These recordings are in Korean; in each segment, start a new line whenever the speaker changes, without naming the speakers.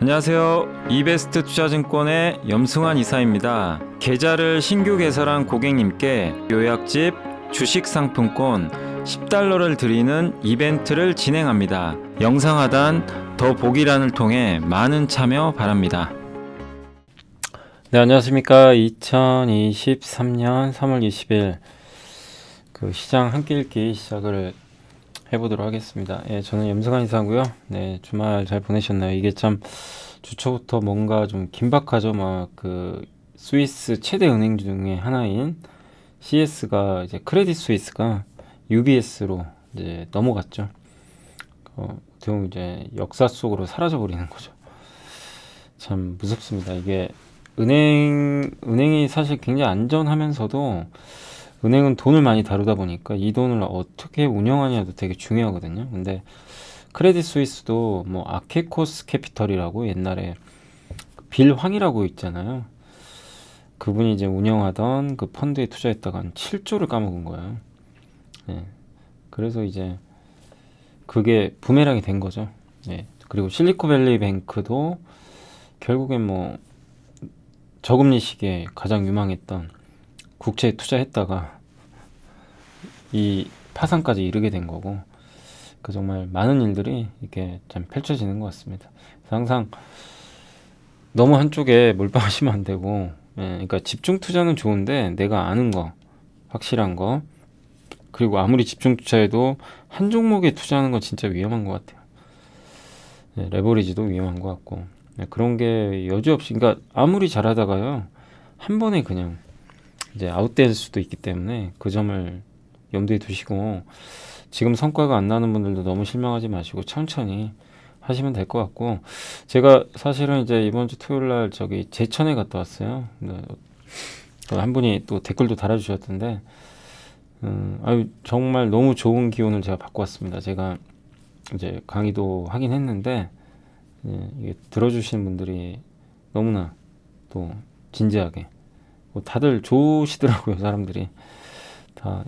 안녕하세요. 이베스트 투자증권의 염승환 이사입니다. 계좌를 신규 개설한 고객님께 요약집 주식 상품권 10달러를 드리는 이벤트를 진행합니다. 영상 하단 더 보기란을 통해 많은 참여 바랍니다.
네, 안녕하십니까. 2023년 3월 20일 그 시장 한 끼 읽기 시작을 해보도록 하겠습니다. 예, 저는 염승환 이사고요. 네, 주말 잘 보내셨나요? 이게 참 주초부터 뭔가 좀 긴박하죠. 막 그 스위스 최대 은행 중에 하나인 CS가 이제 크레딧 스위스가 UBS로 이제 넘어갔죠. 어떻게 이제 역사 속으로 사라져 버리는 거죠. 참 무섭습니다. 이게 은행이 사실 굉장히 안전하면서도 은행은 돈을 많이 다루다 보니까 이 돈을 어떻게 운영하냐도 되게 중요하거든요. 근데 크레딧 스위스도 뭐 아케코스 캐피털이라고 옛날에 빌 황이라고 있잖아요. 그분이 이제 운영하던 그 펀드에 투자했다가 한 7조를 까먹은 거예요. 네. 그래서 이제 그게 부메랑이 된 거죠. 네. 그리고 실리콘밸리 뱅크도 결국엔 뭐 저금리 시기에 가장 유망했던 국채에 투자했다가 이 파산까지 이르게 된 거고, 그 정말 많은 일들이 이렇게 참 펼쳐지는 것 같습니다. 항상 너무 한쪽에 몰빵하시면 안 되고, 그러니까 집중 투자는 좋은데 내가 아는 거, 확실한 거, 그리고 아무리 집중 투자해도 한 종목에 투자하는 건 진짜 위험한 것 같아요. 레버리지도 위험한 것 같고, 그런 게 여지없이, 그러니까 아무리 잘하다가요 한 번에 그냥 이제 아웃될 수도 있기 때문에 그 점을 염두에 두시고, 지금 성과가 안 나는 분들도 너무 실망하지 마시고 천천히 하시면 될 것 같고, 제가 사실은 이제 이번 주 토요일 날 저기 제천에 갔다 왔어요. 한 분이 또 댓글도 달아주셨던데, 아유 정말 너무 좋은 기운을 제가 받고 왔습니다. 제가 이제 강의도 하긴 했는데, 이게 들어주시는 분들이 너무나 또 진지하게, 뭐 다들 좋으시더라고요. 사람들이 다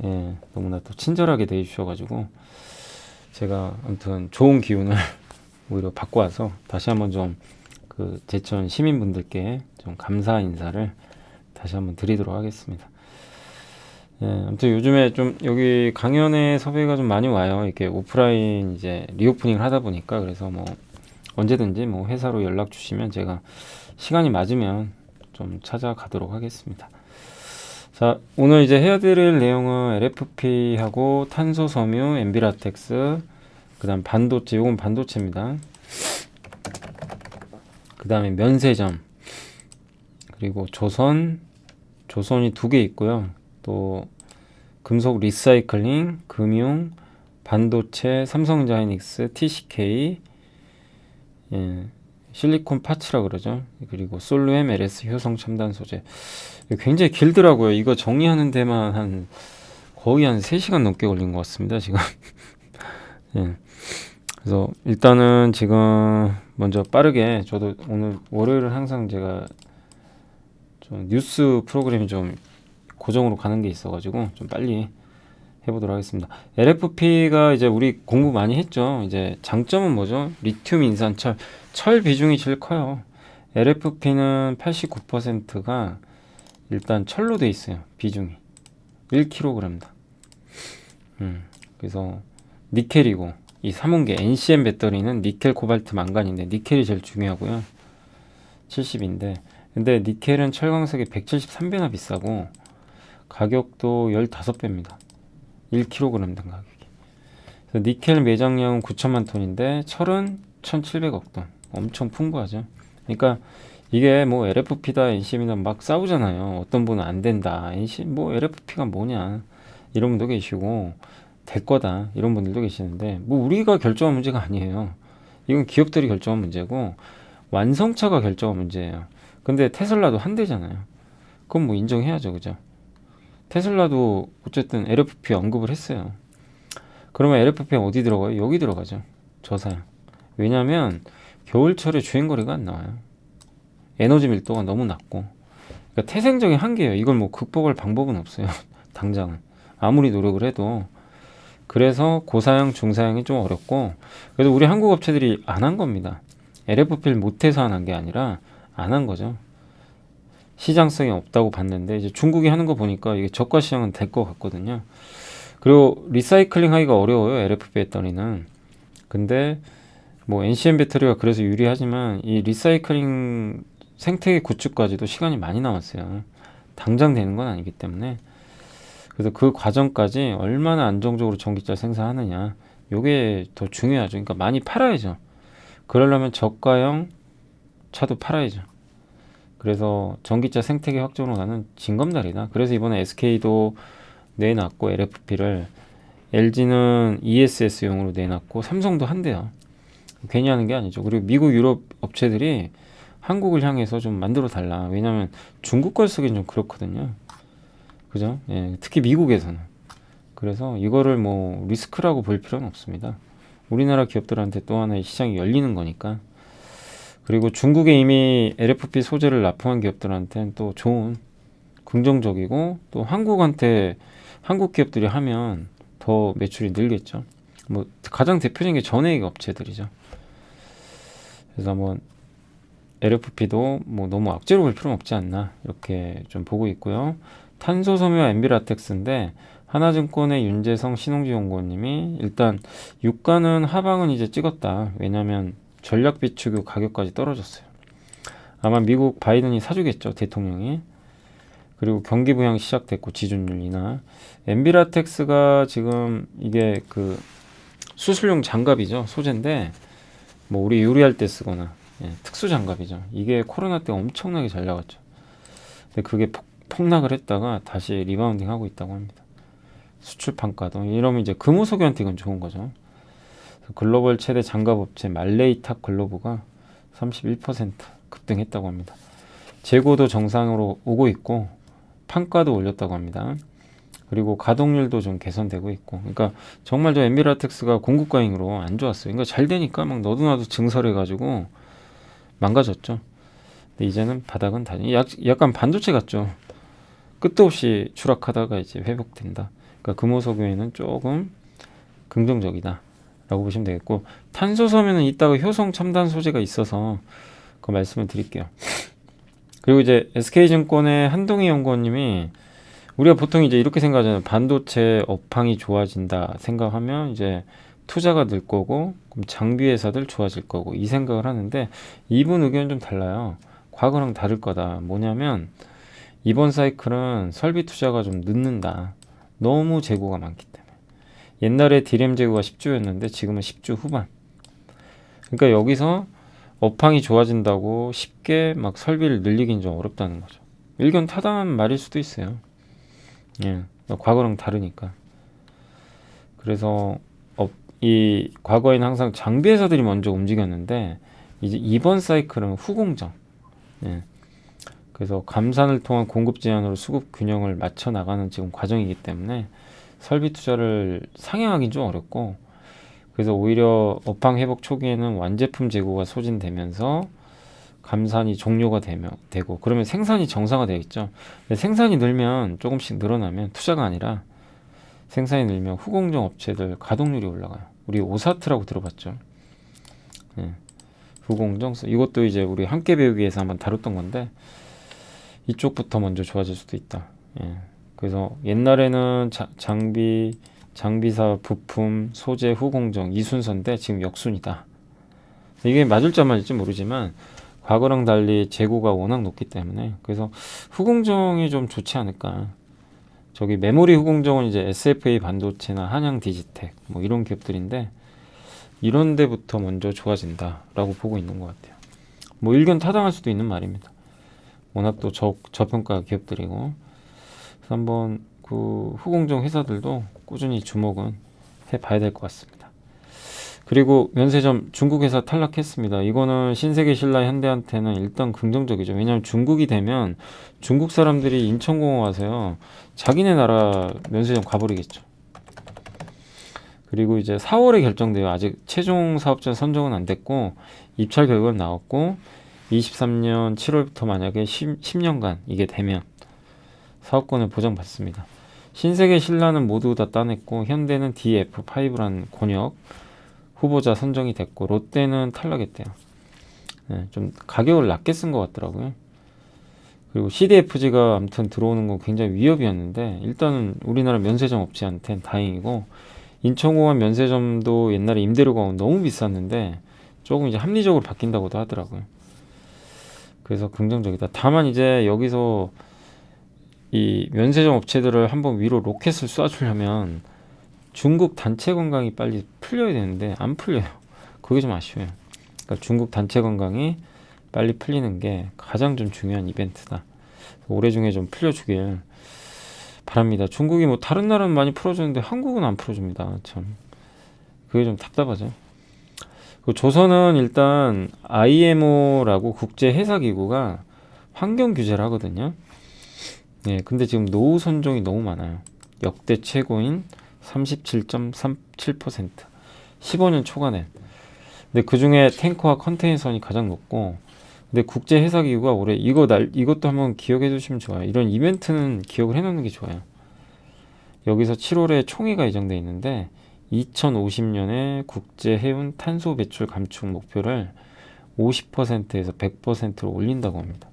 너무나 또 친절하게 대해주셔가지고 제가 아무튼 좋은 기운을 오히려 받고 와서 다시 한번 좀 그 제천 시민분들께 좀 감사 인사를 다시 한번 드리도록 하겠습니다. 아무튼 요즘에 좀 여기 강연에 섭외가 좀 많이 와요. 이렇게 오프라인 이제 리오프닝을 하다 보니까. 그래서 뭐 언제든지 뭐 회사로 연락 주시면 제가 시간이 맞으면 좀 찾아가도록 하겠습니다. 자, 오늘 이제 해드릴 내용은 LFP하고 탄소 섬유, 엔비라텍스, 그 다음 반도체, 요건 반도체입니다. 그 다음에 면세점, 그리고 조선이 두 개 있고요. 또 금속 리사이클링, 금융, 반도체, 삼성자이닉스, TCK, 실리콘 파츠라 그러죠. 그리고 솔루엠, LS, 효성 첨단 소재. 굉장히 길더라고요. 이거 정리하는 데만 거의 한 3시간 넘게 걸린 것 같습니다, 지금. 그래서 일단은 지금 먼저 빠르게, 저도 오늘 월요일은 항상 제가 좀 뉴스 프로그램이 좀 고정으로 가는 게 있어가지고 좀 빨리 해보도록 하겠습니다. LFP가 이제 우리 공부 많이 했죠. 이제 장점은 뭐죠? 리튬, 인산, 철 비중이 제일 커요. LFP는 89%가 일단 철로 돼 있어요. 비중이 1kg다. 그래서 니켈이고, 이 삼원계 NCM 배터리는 니켈, 코발트, 망간인데 니켈이 제일 중요하고요. 70인데, 근데 니켈은 철광석이 173배나 비싸고 가격도 15배입니다. 1kg당 가격이. 그래서 니켈 매장량은 9천만 톤인데 철은 1,700억 톤. 엄청 풍부하죠. 그러니까 이게 뭐 LFP다 NCM이다 막 싸우잖아요. 어떤 분은 안 된다, NCM 뭐 LFP가 뭐냐 이런 분도 계시고, 될 거다 이런 분들도 계시는데, 뭐 우리가 결정한 문제가 아니에요. 이건 기업들이 결정한 문제고 완성차가 결정한 문제예요. 근데 테슬라도 한 대잖아요. 그건 뭐 인정해야죠, 그죠? 테슬라도 어쨌든 LFP 언급을 했어요. 그러면 LFP가 어디 들어가요? 여기 들어가죠. 저사양. 왜냐면 겨울철에 주행거리가 안 나와요. 에너지 밀도가 너무 낮고. 그러니까 태생적인 한계예요. 이걸 뭐 극복할 방법은 없어요. 당장은. 아무리 노력을 해도. 그래서 고사양, 중사양이 좀 어렵고, 그래도 우리 한국 업체들이 안 한 겁니다. LFP를 못해서 안 한 게 아니라 안 한 거죠. 시장성이 없다고 봤는데 이제 중국이 하는 거 보니까 이게 저가 시장은 될 것 같거든요. 그리고 리사이클링 하기가 어려워요. LFP 배터리는. 근데 뭐 NCM 배터리가 그래서 유리하지만 이 리사이클링 생태계 구축까지도 시간이 많이 남았어요. 당장 되는 건 아니기 때문에. 그래서 그 과정까지 얼마나 안정적으로 전기차 생산하느냐, 요게 더 중요하죠. 그러니까 많이 팔아야죠. 그러려면 저가형 차도 팔아야죠. 그래서 전기차 생태계 확정으로 가는 징검다리다. 그래서 이번에 SK도 내놨고 LFP를, LG는 ESS용으로 내놨고 삼성도 한대요. 괜히 하는 게 아니죠. 그리고 미국, 유럽 업체들이 한국을 향해서 좀 만들어 달라. 왜냐면 중국 걸 쓰긴 좀 그렇거든요. 그죠? 예, 특히 미국에서는. 그래서 이거를 뭐 리스크라고 볼 필요는 없습니다. 우리나라 기업들한테 또 하나의 시장이 열리는 거니까. 그리고 중국에 이미 LFP 소재를 납품한 기업들한테는 또 좋은, 긍정적이고, 또 한국한테, 한국 기업들이 하면 더 매출이 늘겠죠. 뭐 가장 대표적인 게 전해액 업체들이죠. 그래서 뭐 LFP도 뭐 너무 악재로 볼 필요는 없지 않나, 이렇게 좀 보고 있고요. 탄소섬유와 엔비라텍스인데, 하나증권의 윤재성 신홍지 연구원님이 일단 유가는 하방은 이제 찍었다. 왜냐면 전략 비축유 가격까지 떨어졌어요. 아마 미국 바이든이 사주겠죠, 대통령이. 그리고 경기 부양 시작됐고, 지준율 인하. 엔비라텍스가 지금 이게 그 수술용 장갑이죠, 소재인데 뭐 우리 요리할 때 쓰거나, 예, 특수 장갑이죠. 이게 코로나 때 엄청나게 잘 나갔죠. 근데 그게 폭락을 했다가 다시 리바운딩 하고 있다고 합니다. 수출 판가도. 이러면 이제 금호석유한테 이건 좋은 거죠. 글로벌 최대 장갑업체 말레이탁 글로브가 31% 급등했다고 합니다. 재고도 정상으로 오고 있고 판가도 올렸다고 합니다. 그리고 가동률도 좀 개선되고 있고. 그러니까 정말 저 엔비라텍스가 공급과잉으로 안 좋았어요. 그러니까 잘 되니까 막 너도 나도 증설해가지고 망가졌죠. 근데 이제는 바닥은 다니. 약간 반도체 같죠. 끝도 없이 추락하다가 이제 회복된다. 그러니까 금호석유에는 조금 긍정적이다 라고 보시면 되겠고, 탄소섬유는 이따가 효성 첨단 소재가 있어서 그 말씀을 드릴게요. 그리고 이제 SK증권의 한동희 연구원님이, 우리가 보통 이제 이렇게 생각하잖아요. 반도체 업황이 좋아진다 생각하면 이제 투자가 늘 거고, 그럼 장비 회사들 좋아질 거고, 이 생각을 하는데 이분 의견은 좀 달라요. 과거랑 다를 거다. 뭐냐면 이번 사이클은 설비 투자가 좀 늦는다. 너무 재고가 많기 때문에. 옛날에 디램 재고가 10주였는데 지금은 10주 후반. 그러니까 여기서 업황이 좋아진다고 쉽게 막 설비를 늘리긴 좀 어렵다는 거죠. 일견 타당한 말일 수도 있어요. 예, 과거랑 다르니까. 그래서 이 과거에는 항상 장비 회사들이 먼저 움직였는데 이제 이번 사이클은 후공정. 예. 그래서 감산을 통한 공급 제한으로 수급 균형을 맞춰 나가는 지금 과정이기 때문에 설비 투자를 상향하기는 좀 어렵고, 그래서 오히려 업황 회복 초기에는 완제품 재고가 소진되면서 감산이 종료가 되고, 그러면 생산이 정상화되겠죠. 근데 생산이 늘면, 조금씩 늘어나면, 투자가 아니라 생산이 늘면 후공정 업체들 가동률이 올라가요. 우리 오사트라고 들어봤죠. 예. 후공정, 이것도 이제 우리 함께 배우기에서 한번 다뤘던 건데 이쪽부터 먼저 좋아질 수도 있다. 예. 그래서 옛날에는 장비사, 부품, 소재, 후공정 이 순서인데 지금 역순이다. 이게 맞을지 안 맞을지 모르지만 과거랑 달리 재고가 워낙 높기 때문에, 그래서 후공정이 좀 좋지 않을까. 저기 메모리 후공정은 이제 SFA 반도체나 한양 디지텍 뭐 이런 기업들인데, 이런 데부터 먼저 좋아진다라고 보고 있는 것 같아요. 뭐 일견 타당할 수도 있는 말입니다. 워낙 또 저평가 기업들이고. 그래서 한번 그 후공정 회사들도 꾸준히 주목은 해봐야 될 것 같습니다. 그리고 면세점 중국 회사 탈락했습니다. 이거는 신세계, 신라, 현대한테는 일단 긍정적이죠. 왜냐하면 중국이 되면 중국 사람들이 인천공항 와서요, 자기네 나라 면세점 가버리겠죠. 그리고 이제 4월에 결정돼요. 아직 최종 사업자 선정은 안 됐고 입찰 결과는 나왔고 23년 7월부터 만약에 10년간 이게 되면 사업권을 보장받습니다. 신세계, 신라는 모두 다 따냈고 현대는 DF5란 권역 후보자 선정이 됐고 롯데는 탈락했대요. 좀 가격을 낮게 쓴 것 같더라고요. 그리고 CDFG가 아무튼 들어오는 건 굉장히 위협이었는데 일단은 우리나라 면세점 업체한테는 다행이고, 인천공항 면세점도 옛날에 임대료가 너무 비쌌는데 조금 이제 합리적으로 바뀐다고도 하더라고요. 그래서 긍정적이다. 다만 이제 여기서 이 면세점 업체들을 한번 위로 로켓을 쏴주려면 중국 단체 관광이 빨리 풀려야 되는데 안 풀려요. 그게 좀 아쉬워요. 그러니까 중국 단체 관광이 빨리 풀리는 게 가장 좀 중요한 이벤트다. 올해 중에 좀 풀려주길 바랍니다. 중국이 뭐 다른 나라는 많이 풀어주는데 한국은 안 풀어줍니다. 참 그게 좀 답답하죠. 그 조선은 일단 IMO라고 국제해사기구가 환경 규제를 하거든요. 근데 지금 노후 선종이 너무 많아요. 역대 최고인 37.37%, 15년 초과된. 근데 그 중에 탱커와 컨테이너선이 가장 높고, 근데 국제해사기구가 올해 이것도 한번 기억해 두시면 좋아요. 이런 이벤트는 기억을 해놓는 게 좋아요. 여기서 7월에 총회가 예정돼 있는데 2050년에 국제 해운 탄소 배출 감축 목표를 50%에서 100%로 올린다고 합니다.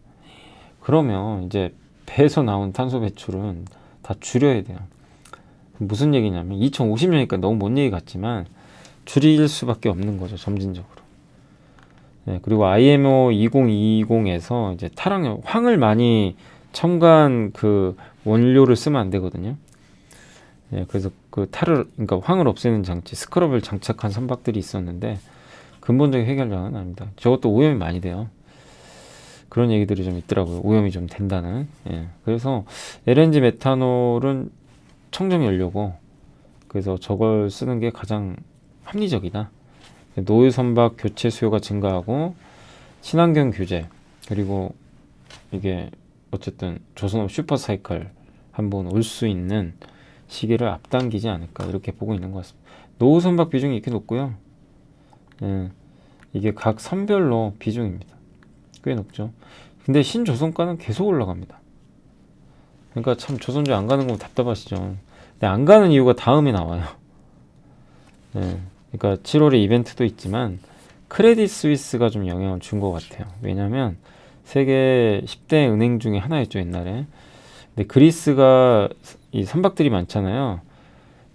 그러면 이제 배에서 나온 탄소 배출은 다 줄여야 돼요. 무슨 얘기냐면 2050년이니까 너무 먼 얘기 같지만 줄일 수밖에 없는 거죠, 점진적으로. 그리고 IMO 2020에서 이제 황을 많이 첨가한 그 원료를 쓰면 안 되거든요. 그래서 그러니까 황을 없애는 장치, 스크럽을 장착한 선박들이 있었는데 근본적인 해결량은 아닙니다. 저것도 오염이 많이 돼요. 그런 얘기들이 좀 있더라고요. 오염이 좀 된다는. 그래서 LNG 메탄올은 청정연료고, 그래서 저걸 쓰는 게 가장 합리적이다. 노후 선박 교체 수요가 증가하고 친환경 규제, 그리고 이게 어쨌든 조선업 슈퍼사이클 한번 올 수 있는 시기를 앞당기지 않을까, 이렇게 보고 있는 것 같습니다. 노후 선박 비중이 이렇게 높고요. 이게 각 선별로 비중입니다. 꽤 높죠. 근데 신조선가는 계속 올라갑니다. 그러니까 참 조선주 안 가는 거 답답하시죠. 근데 안 가는 이유가 다음에 나와요. 그러니까 7월에 이벤트도 있지만 크레딧 스위스가 좀 영향을 준 것 같아요. 왜냐하면 세계 10대 은행 중에 하나였죠, 옛날에. 근데 그리스가 이 선박들이 많잖아요.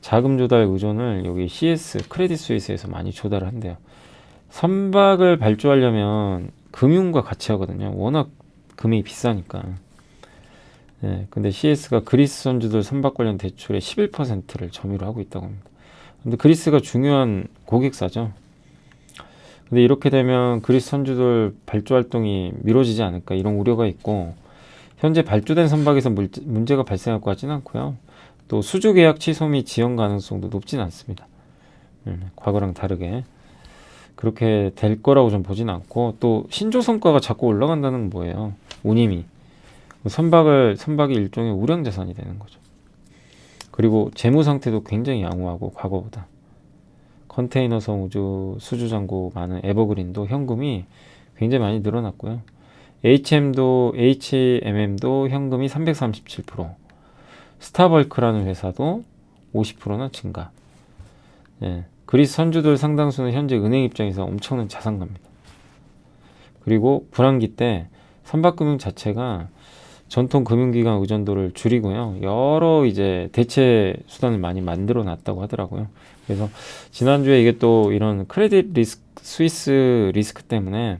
자금 조달 의존을 여기 CS 크레딧 스위스에서 많이 조달을 한대요. 선박을 발주하려면 금융과 같이 하거든요. 워낙 금액이 비싸니까. 근데 CS가 그리스 선주들 선박 관련 대출의 11%를 점유를 하고 있다고 합니다. 근데 그리스가 중요한 고객사죠. 근데 이렇게 되면 그리스 선주들 발주 활동이 미뤄지지 않을까, 이런 우려가 있고, 현재 발주된 선박에서 문제가 발생할 것 같지는 않고요. 또 수주 계약 취소 및 지연 가능성도 높진 않습니다. 과거랑 다르게 그렇게 될 거라고 좀 보진 않고, 또 신조선가가 자꾸 올라간다는 건 뭐예요? 운임이 선박이 일종의 우량자산이 되는 거죠. 그리고 재무 상태도 굉장히 양호하고, 과거보다 컨테이너성 우주 수주장고 많은 에버그린도 현금이 굉장히 많이 늘어났고요. HMM도 현금이 337%, 스타벌크라는 회사도 50%나 증가. 그리스 선주들 상당수는 현재 은행 입장에서 엄청난 자산가입니다. 그리고 불황기 때 선박금융 자체가 전통 금융기관 의존도를 줄이고요. 여러 이제 대체 수단을 많이 만들어 놨다고 하더라고요. 그래서 지난주에 이게 또 이런 크레딧 스위스 리스크 때문에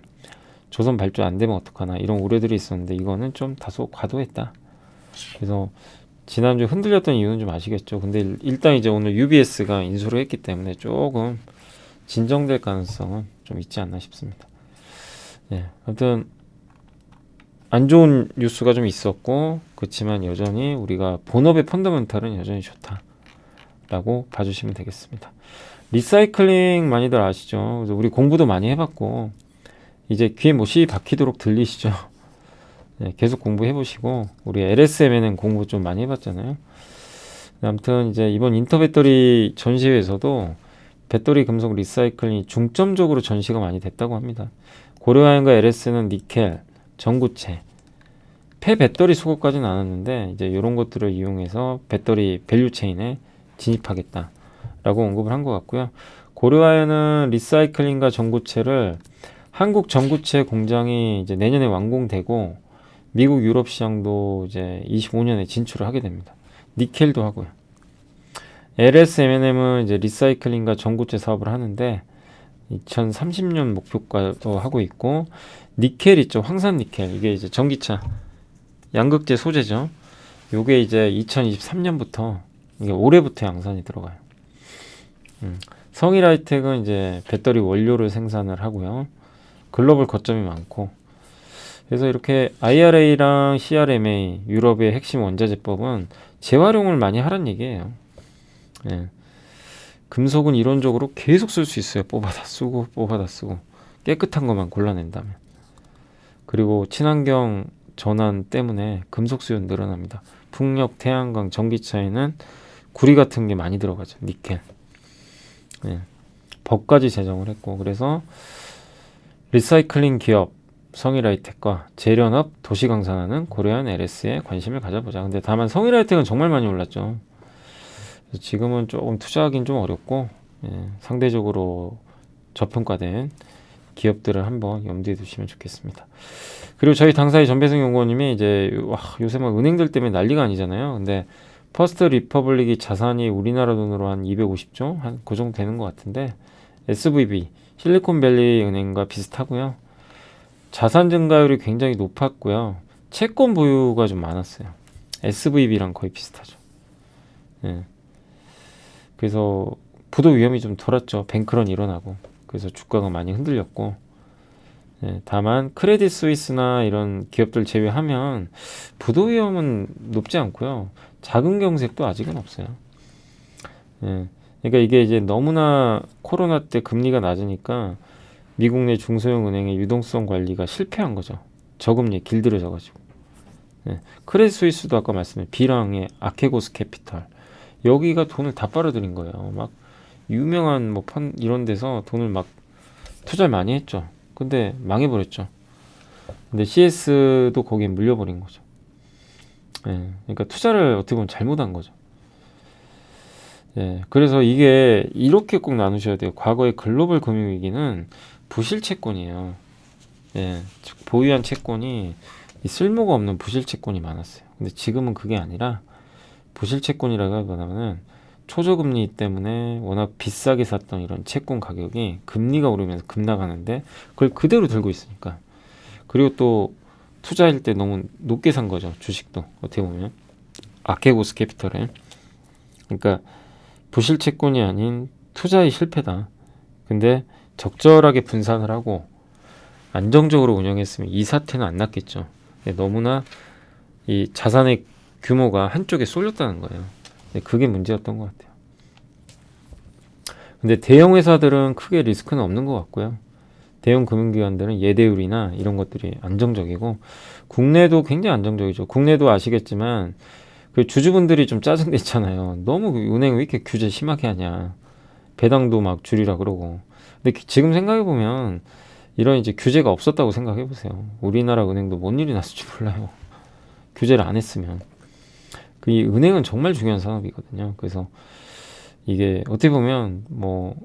조선 발주 안 되면 어떡하나, 이런 우려들이 있었는데 이거는 좀 다소 과도했다. 그래서 지난주에 흔들렸던 이유는 좀 아시겠죠. 근데 일단 이제 오늘 UBS가 인수를 했기 때문에 조금 진정될 가능성은 좀 있지 않나 싶습니다. 아무튼 안 좋은 뉴스가 좀 있었고, 그렇지만 여전히 우리가 본업의 펀더멘탈은 여전히 좋다라고 봐주시면 되겠습니다. 리사이클링 많이들 아시죠? 그래서 우리 공부도 많이 해봤고, 이제 귀에 못이 박히도록 들리시죠? 계속 공부해보시고, 우리 LSM에는 공부 좀 많이 해봤잖아요. 아무튼 이제 이번 인터배터리 전시회에서도 배터리 금속 리사이클링이 중점적으로 전시가 많이 됐다고 합니다. 고려아연과 LS는 니켈, 전구체, 폐배터리 수거까지는 않았는데 이제 이런 것들을 이용해서 배터리 밸류체인에 진입하겠다라고 언급을 한 것 같고요. 고려아연은 리사이클링과 전구체를 한국 전구체 공장이 이제 내년에 완공되고 미국 유럽 시장도 이제 25년에 진출을 하게 됩니다. 니켈도 하고요. LS-M&M은 이제 리사이클링과 전구체 사업을 하는데 2030년 목표가도 하고 있고, 니켈 있죠. 황산 니켈. 이게 이제 전기차 양극재 소재죠. 요게 이제 2023년부터 이게 올해부터 양산이 들어가요. 성일하이텍은 이제 배터리 원료를 생산을 하고요. 글로벌 거점이 많고, 그래서 이렇게 IRA랑 CRMA 유럽의 핵심 원자재법은 재활용을 많이 하란 얘기예요. 예. 금속은 이론적으로 계속 쓸 수 있어요. 뽑아다 쓰고 뽑아다 쓰고 깨끗한 것만 골라낸다면. 그리고 친환경 전환 때문에 금속 수요 늘어납니다. 풍력, 태양광, 전기차에는 구리 같은 게 많이 들어가죠. 니켈. 예. 법까지 제정을 했고, 그래서 리사이클링 기업 성일하이텍과 재련업, 도시강산하는 고려한 LS에 관심을 가져보자. 근데 다만 성일하이텍은 정말 많이 올랐죠. 지금은 조금 투자하기는 좀 어렵고, 예, 상대적으로 저평가된 기업들을 한번 염두에 두시면 좋겠습니다. 그리고 저희 당사의 전배승 연구원님이 이제 요새 막 은행들 때문에 난리가 아니잖아요. 근데 퍼스트 리퍼블릭이 자산이 우리나라 돈으로 한 250조 한 그 정도 되는 것 같은데, SVB 실리콘밸리 은행과 비슷하고요. 자산 증가율이 굉장히 높았고요. 채권 보유가 좀 많았어요. SVB랑 거의 비슷하죠. 예. 그래서 부도 위험이 좀 덜었죠. 뱅크런 일어나고. 그래서 주가가 많이 흔들렸고, 예, 다만 크레딧 스위스나 이런 기업들 제외하면 부도 위험은 높지 않고요. 자금 경색도 아직은 없어요. 예, 그러니까 이게 이제 너무나 코로나 때 금리가 낮으니까 미국 내 중소형 은행의 유동성 관리가 실패한 거죠. 저금리 길들여져가지고. 예, 크레딧 스위스도 아까 말씀드린 B랑의 아케고스 캐피털, 여기가 돈을 다 빨아들인 거예요. 막 유명한 뭐 펀 이런 데서 돈을 막 투자를 많이 했죠. 근데 망해버렸죠. 근데 CS도 거기에 물려버린 거죠. 예, 그러니까 투자를 어떻게 보면 잘못한 거죠. 예, 그래서 이게 이렇게 꼭 나누셔야 돼요. 과거의 글로벌 금융위기는 부실 채권이에요. 예, 즉 보유한 채권이 쓸모가 없는 부실 채권이 많았어요. 근데 지금은 그게 아니라 부실 채권이라고 하기보다는 초저금리 때문에 워낙 비싸게 샀던 이런 채권 가격이 금리가 오르면서 급락하는데 그걸 그대로 들고 있으니까. 그리고 또 투자할 때 너무 높게 산 거죠. 주식도 어떻게 보면 아케고스 캐피털에. 그러니까 부실 채권이 아닌 투자의 실패다. 근데 적절하게 분산을 하고 안정적으로 운영했으면 이 사태는 안 났겠죠. 너무나 이 자산의 규모가 한쪽에 쏠렸다는 거예요. 그게 문제였던 것 같아요. 근데 대형 회사들은 크게 리스크는 없는 것 같고요. 대형 금융기관들은 예대율이나 이런 것들이 안정적이고, 국내도 굉장히 안정적이죠. 국내도 아시겠지만 그 주주분들이 좀 짜증냈잖아요. 너무 은행 왜 이렇게 규제 심하게 하냐. 배당도 막 줄이라 그러고. 근데 지금 생각해 보면 이런 이제 규제가 없었다고 생각해 보세요. 우리나라 은행도 뭔 일이 났을지 몰라요. 규제를 안 했으면. 이 은행은 정말 중요한 산업이거든요. 그래서 이게 어떻게 보면 뭐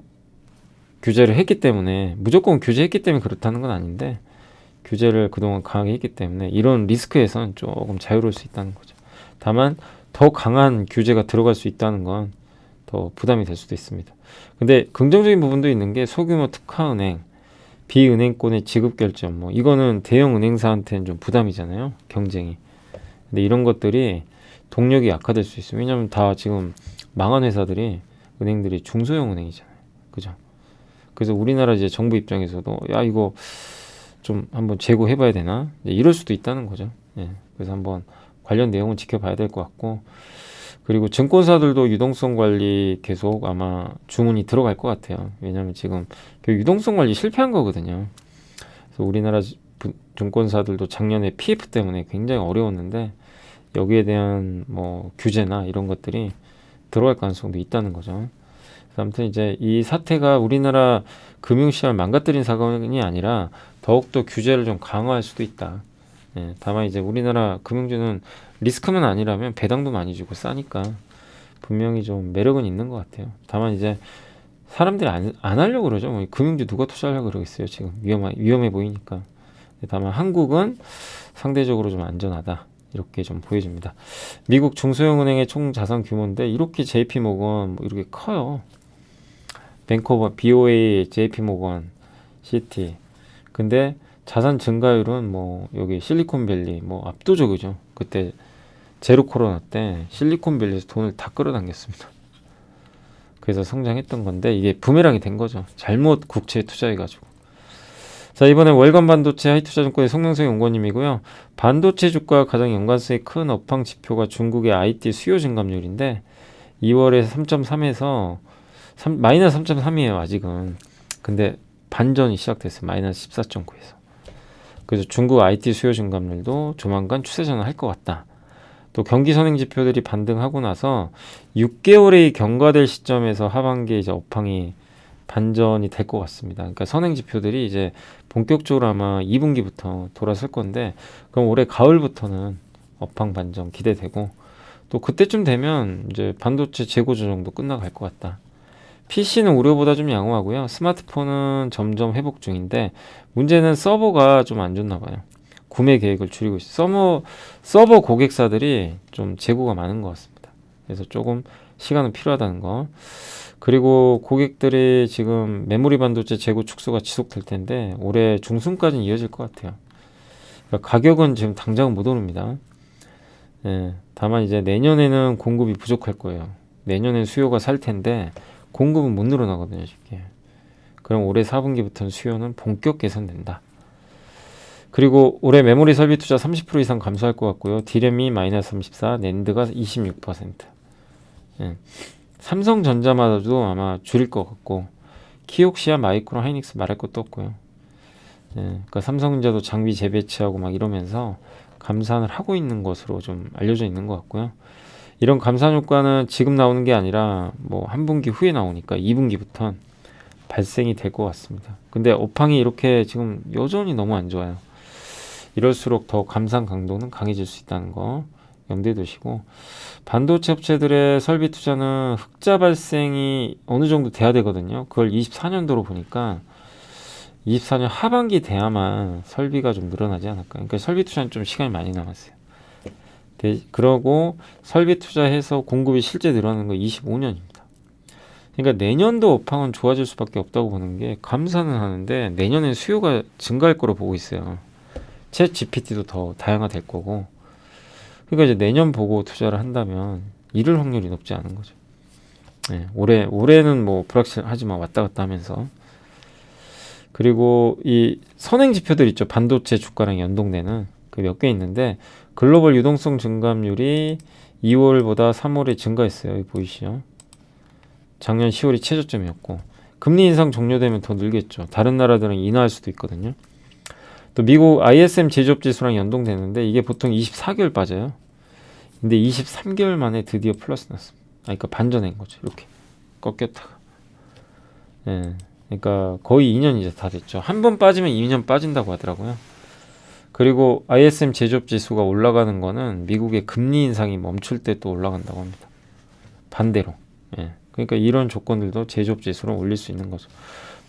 규제를 했기 때문에, 무조건 규제했기 때문에 그렇다는 건 아닌데, 규제를 그동안 강하게 했기 때문에 이런 리스크에선 조금 자유로울 수 있다는 거죠. 다만 더 강한 규제가 들어갈 수 있다는 건 더 부담이 될 수도 있습니다. 근데 긍정적인 부분도 있는 게 소규모 특화은행, 비은행권의 지급 결정, 뭐 이거는 대형 은행사한테는 좀 부담이잖아요. 경쟁이. 근데 이런 것들이 동력이 약화될 수 있어요. 왜냐하면 다 지금 망한 회사들이, 은행들이 중소형 은행이잖아요. 그죠? 그래서 우리나라 이제 정부 입장에서도 야 이거 좀 한번 재고해봐야 되나? 이럴 수도 있다는 거죠. 예. 그래서 한번 관련 내용은 지켜봐야 될 것 같고, 그리고 증권사들도 유동성 관리 계속 아마 주문이 들어갈 것 같아요. 왜냐하면 지금 그 유동성 관리 실패한 거거든요. 그래서 우리나라 증권사들도 작년에 PF 때문에 굉장히 어려웠는데 여기에 대한 뭐 규제나 이런 것들이 들어갈 가능성도 있다는 거죠. 아무튼 이제 이 사태가 우리나라 금융시장을 망가뜨린 사건이 아니라 더욱더 규제를 좀 강화할 수도 있다. 예, 다만 이제 우리나라 금융주는 리스크만 아니라면 배당도 많이 주고 싸니까 분명히 좀 매력은 있는 것 같아요. 다만 이제 사람들이 안 하려고 그러죠. 뭐 금융주 누가 투자하려고 그러겠어요. 지금 위험해 보이니까. 다만 한국은 상대적으로 좀 안전하다. 이렇게 좀 보여집니다. 미국 중소형은행의 총 자산 규모인데 이렇게 JP모건 뭐 이렇게 커요. 뱅커버, BOA, JP모건, 시티. 근데 자산 증가율은 뭐 여기 실리콘밸리 뭐 압도적이죠. 그때 제로 코로나 때 실리콘밸리에서 돈을 다 끌어당겼습니다. 그래서 성장했던 건데 이게 부메랑이 된 거죠. 잘못 국채에 투자해가지고. 자, 이번에 월간 반도체 하이투자증권의 송명석 연구원님이고요. 반도체 주가와 가장 연관성이 큰 업황 지표가 중국의 IT 수요 증감률인데 2월에 3.3에서 마이너스 3.3이에요 아직은. 근데 반전이 시작됐어요. 마이너스 14.9에서. 그래서 중국 IT 수요 증감률도 조만간 추세 전환할 것 같다. 또 경기 선행 지표들이 반등하고 나서 6개월이 경과될 시점에서 하반기에 이제 업황이 반전이 될 것 같습니다. 그러니까 선행 지표들이 이제 본격적으로 아마 2분기부터 돌아설 건데 그럼 올해 가을부터는 업황 반전 기대되고 또 그때쯤 되면 이제 반도체 재고 조정도 끝나갈 것 같다. PC는 우려보다 좀 양호하고요. 스마트폰은 점점 회복 중인데 문제는 서버가 좀 안 좋나 봐요. 구매 계획을 줄이고 있어요. 서버 고객사들이 좀 재고가 많은 것 같습니다. 그래서 조금 시간은 필요하다는 거. 그리고 고객들이 지금 메모리 반도체 재고 축소가 지속될 텐데 올해 중순까지는 이어질 것 같아요. 그러니까 가격은 지금 당장은 못 오릅니다. 예, 다만 이제 내년에는 공급이 부족할 거예요. 내년엔 수요가 살 텐데 공급은 못 늘어나거든요, 쉽게. 그럼 올해 4분기부터는 수요는 본격 개선된다. 그리고 올해 메모리 설비 투자 30% 이상 감소할 것 같고요. 디램이 마이너스 34, 낸드가 26%. 예. 삼성전자마저도 아마 줄일 것 같고 키옥시아, 마이크론, 하이닉스 말할 것도 없고요. 예, 그러니까 삼성전자도 장비 재배치하고 막 이러면서 감산을 하고 있는 것으로 좀 알려져 있는 것 같고요. 이런 감산 효과는 지금 나오는 게 아니라 뭐 한 분기 후에 나오니까 2분기부터 발생이 될 것 같습니다. 근데 업황이 이렇게 지금 여전히 너무 안 좋아요. 이럴수록 더 감산 강도는 강해질 수 있다는 거 염두에 두시고 반도체 업체들의 설비 투자는 흑자 발생이 어느 정도 돼야 되거든요. 그걸 24년도로 보니까 24년 하반기 돼야만 설비가 좀 늘어나지 않을까. 그러니까 설비 투자는 좀 시간이 많이 남았어요. 그러고 설비 투자해서 공급이 실제 늘어나는 거 25년입니다. 그러니까 내년도 업황은 좋아질 수밖에 없다고 보는 게 감사는 하는데 내년엔 수요가 증가할 거로 보고 있어요. 챗 GPT도 더 다양화될 거고 그러니까 이제 내년 보고 투자를 한다면 이를 확률이 높지 않은 거죠. 네, 올해는 뭐 불확실하지만 왔다 갔다 하면서 그리고 이 선행 지표들 있죠. 반도체 주가랑 연동되는 그 몇 개 있는데 글로벌 유동성 증감률이 2월보다 3월에 증가했어요. 여기 보이시죠? 작년 10월이 최저점이었고 금리 인상 종료되면 더 늘겠죠. 다른 나라들은 인하할 수도 있거든요. 또 미국 ISM 제조업 지수랑 연동되는데 이게 보통 24개월 빠져요. 근데 23개월 만에 드디어 플러스 났습니다. 그러니까 반전인 거죠. 이렇게 꺾였다가. 예, 그러니까 거의 2년 이제 다 됐죠. 한 번 빠지면 2년 빠진다고 하더라고요. 그리고 ISM 제조업 지수가 올라가는 거는 미국의 금리 인상이 멈출 때 또 올라간다고 합니다. 반대로. 예, 그러니까 이런 조건들도 제조업 지수를 올릴 수 있는 거죠.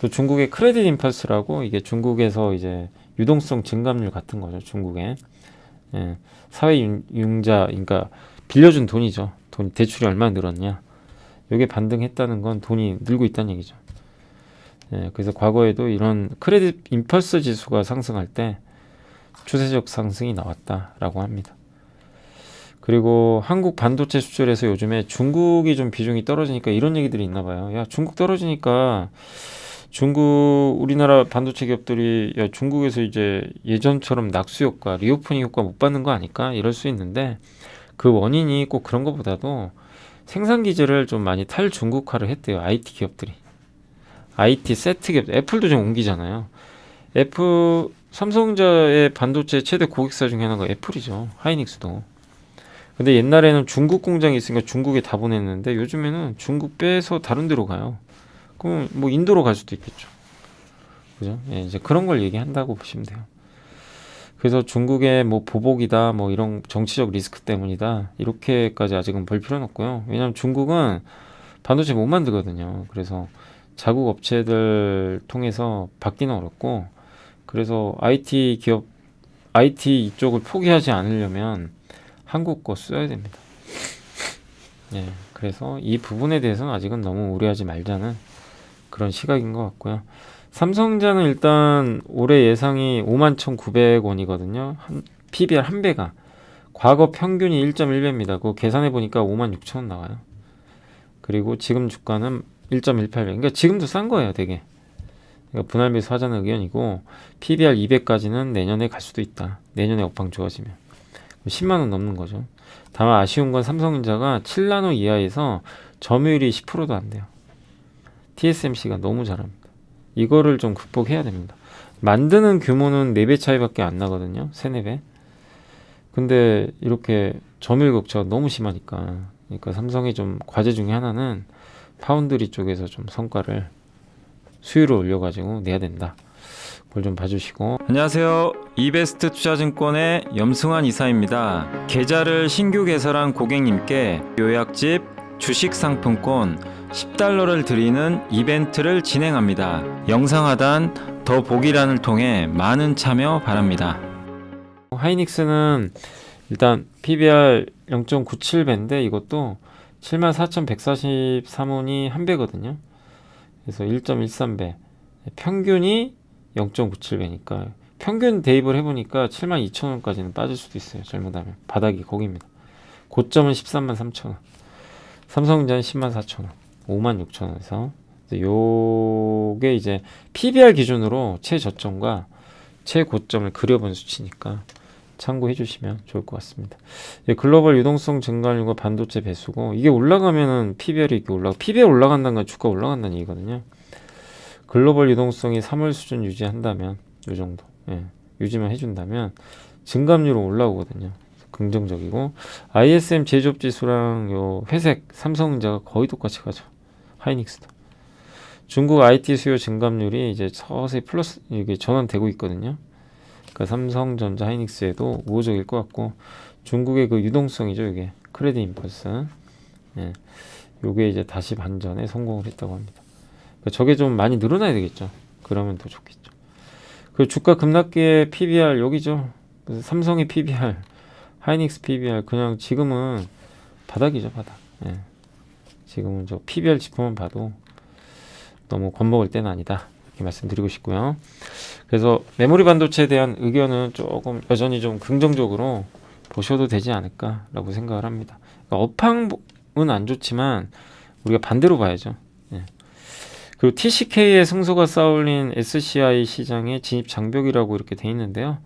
또 중국의 크레딧 임펄스라고 이게 중국에서 이제 유동성 증감률 같은 거죠. 중국에 예, 사회융자 그러니까 빌려준 돈이죠. 돈 대출이 얼마나 늘었냐. 이게 반등했다는 건 돈이 늘고 있다는 얘기죠. 예, 그래서 과거에도 이런 크레딧 임펄스 지수가 상승할 때 추세적 상승이 나왔다라고 합니다. 그리고 한국 반도체 수출에서 요즘에 중국이 좀 비중이 떨어지니까 이런 얘기들이 있나 봐요. 야, 중국 떨어지니까 우리나라 반도체 기업들이 야, 중국에서 이제 예전처럼 낙수 효과, 리오프닝 효과 못 받는 거 아닐까? 이럴 수 있는데 그 원인이 꼭 그런 것보다도 생산 기지를 좀 많이 탈중국화를 했대요. IT 기업들이. IT 세트 기업, 애플도 좀 옮기잖아요. 삼성전자의 반도체 최대 고객사 중에 하나가 애플이죠. 하이닉스도. 근데 옛날에는 중국 공장이 있으니까 중국에 다 보냈는데 요즘에는 중국 빼서 다른 데로 가요. 그럼 뭐 인도로 갈 수도 있겠죠. 그죠? 예, 이제 그런 걸 얘기한다고 보시면 돼요. 그래서 중국의 뭐 보복이다, 뭐 이런 정치적 리스크 때문이다, 이렇게까지 아직은 볼 필요는 없고요. 왜냐하면 중국은 반도체 못 만들거든요. 그래서 자국 업체들 통해서 받기는 어렵고, 그래서 IT 이쪽을 포기하지 않으려면 한국 거 써야 됩니다. 예, 그래서 이 부분에 대해서는 아직은 너무 우려하지 말자는 그런 시각인 것 같고요. 삼성전자는 일단 올해 예상이 51,900원이거든요. PBR 한 배가. 과거 평균이 1.1배입니다. 그거 계산해 보니까 56,000원 나와요. 그리고 지금 주가는 1.18배. 그러니까 지금도 싼 거예요, 되게. 그러니까 분할 매수 하자는 의견이고, PBR 200까지는 내년에 갈 수도 있다. 내년에 업황 좋아지면. 10만 원 넘는 거죠. 다만 아쉬운 건 삼성전자가 7나노 이하에서 점유율이 10%도 안 돼요. TSMC가 너무 잘합니다. 이거를 좀 극복해야 됩니다. 만드는 규모는 4배 차이밖에 안 나거든요. 3, 4배. 근데 이렇게 점유율 격차가 너무 심하니까, 그러니까 삼성의 좀 과제 중에 하나는 파운드리 쪽에서 좀 성과를 수율을 올려가지고 내야 된다. 그걸 좀 봐주시고.
안녕하세요. 이베스트 투자증권의 염승환 이사입니다. 계좌를 신규 개설한 고객님께 요약집 주식 상품권 10달러를 드리는 이벤트를 진행합니다. 영상 하단 더 보기란을 통해 많은 참여 바랍니다.
하이닉스는 일단 PBR 0.97배인데 이것도 74,143원이 한 배거든요. 그래서 1.13배. 평균이 0.97배니까 평균 대입을 해보니까 72,000원까지는 빠질 수도 있어요. 잘못하면. 바닥이 거기입니다. 고점은 133,000원. 삼성전자는 104,000원. 56,000원에서 요게 이제 PBR 기준으로 최저점과 최고점을 그려본 수치니까 참고해 주시면 좋을 것 같습니다. 글로벌 유동성 증가율과 반도체 배수고, 이게 올라가면은 PBR이 이렇게 PBR 올라간다는 건 주가 올라간다는 얘기거든요. 글로벌 유동성이 3월 수준 유지한다면, 요 정도 유지만 해준다면 증감률은 올라오거든요. 긍정적이고, ISM 제조업 지수랑 요 회색 삼성전자가 거의 똑같이 가죠. 하이닉스도. 중국 IT 수요 증감률이 이제 서서히 플러스 이게 전환되고 있거든요. 그러니까 삼성전자, 하이닉스에도 우호적일 것 같고, 중국의 그 유동성이죠, 이게 크레딧 임펄스. 요게 이제 다시 반전에 성공을 했다고 합니다. 그러니까 저게 좀 많이 늘어나야 되겠죠. 그러면 더 좋겠죠. 그 주가 급락기의 PBR 여기죠. 그래서 삼성의 PBR, 하이닉스 PBR 그냥 지금은 바닥이죠, 바닥. 지금은 저 PBR 지표만 봐도 너무 겁먹을 때는 아니다. 이렇게 말씀드리고 싶고요. 그래서 메모리 반도체에 대한 의견은 조금 여전히 좀 긍정적으로 보셔도 되지 않을까라고 생각을 합니다. 그러니까 업황은 안 좋지만 우리가 반대로 봐야죠. 그리고 TCK의 승소가 쌓아올린 SCI 시장의 진입 장벽이라고 이렇게 돼 있는데요.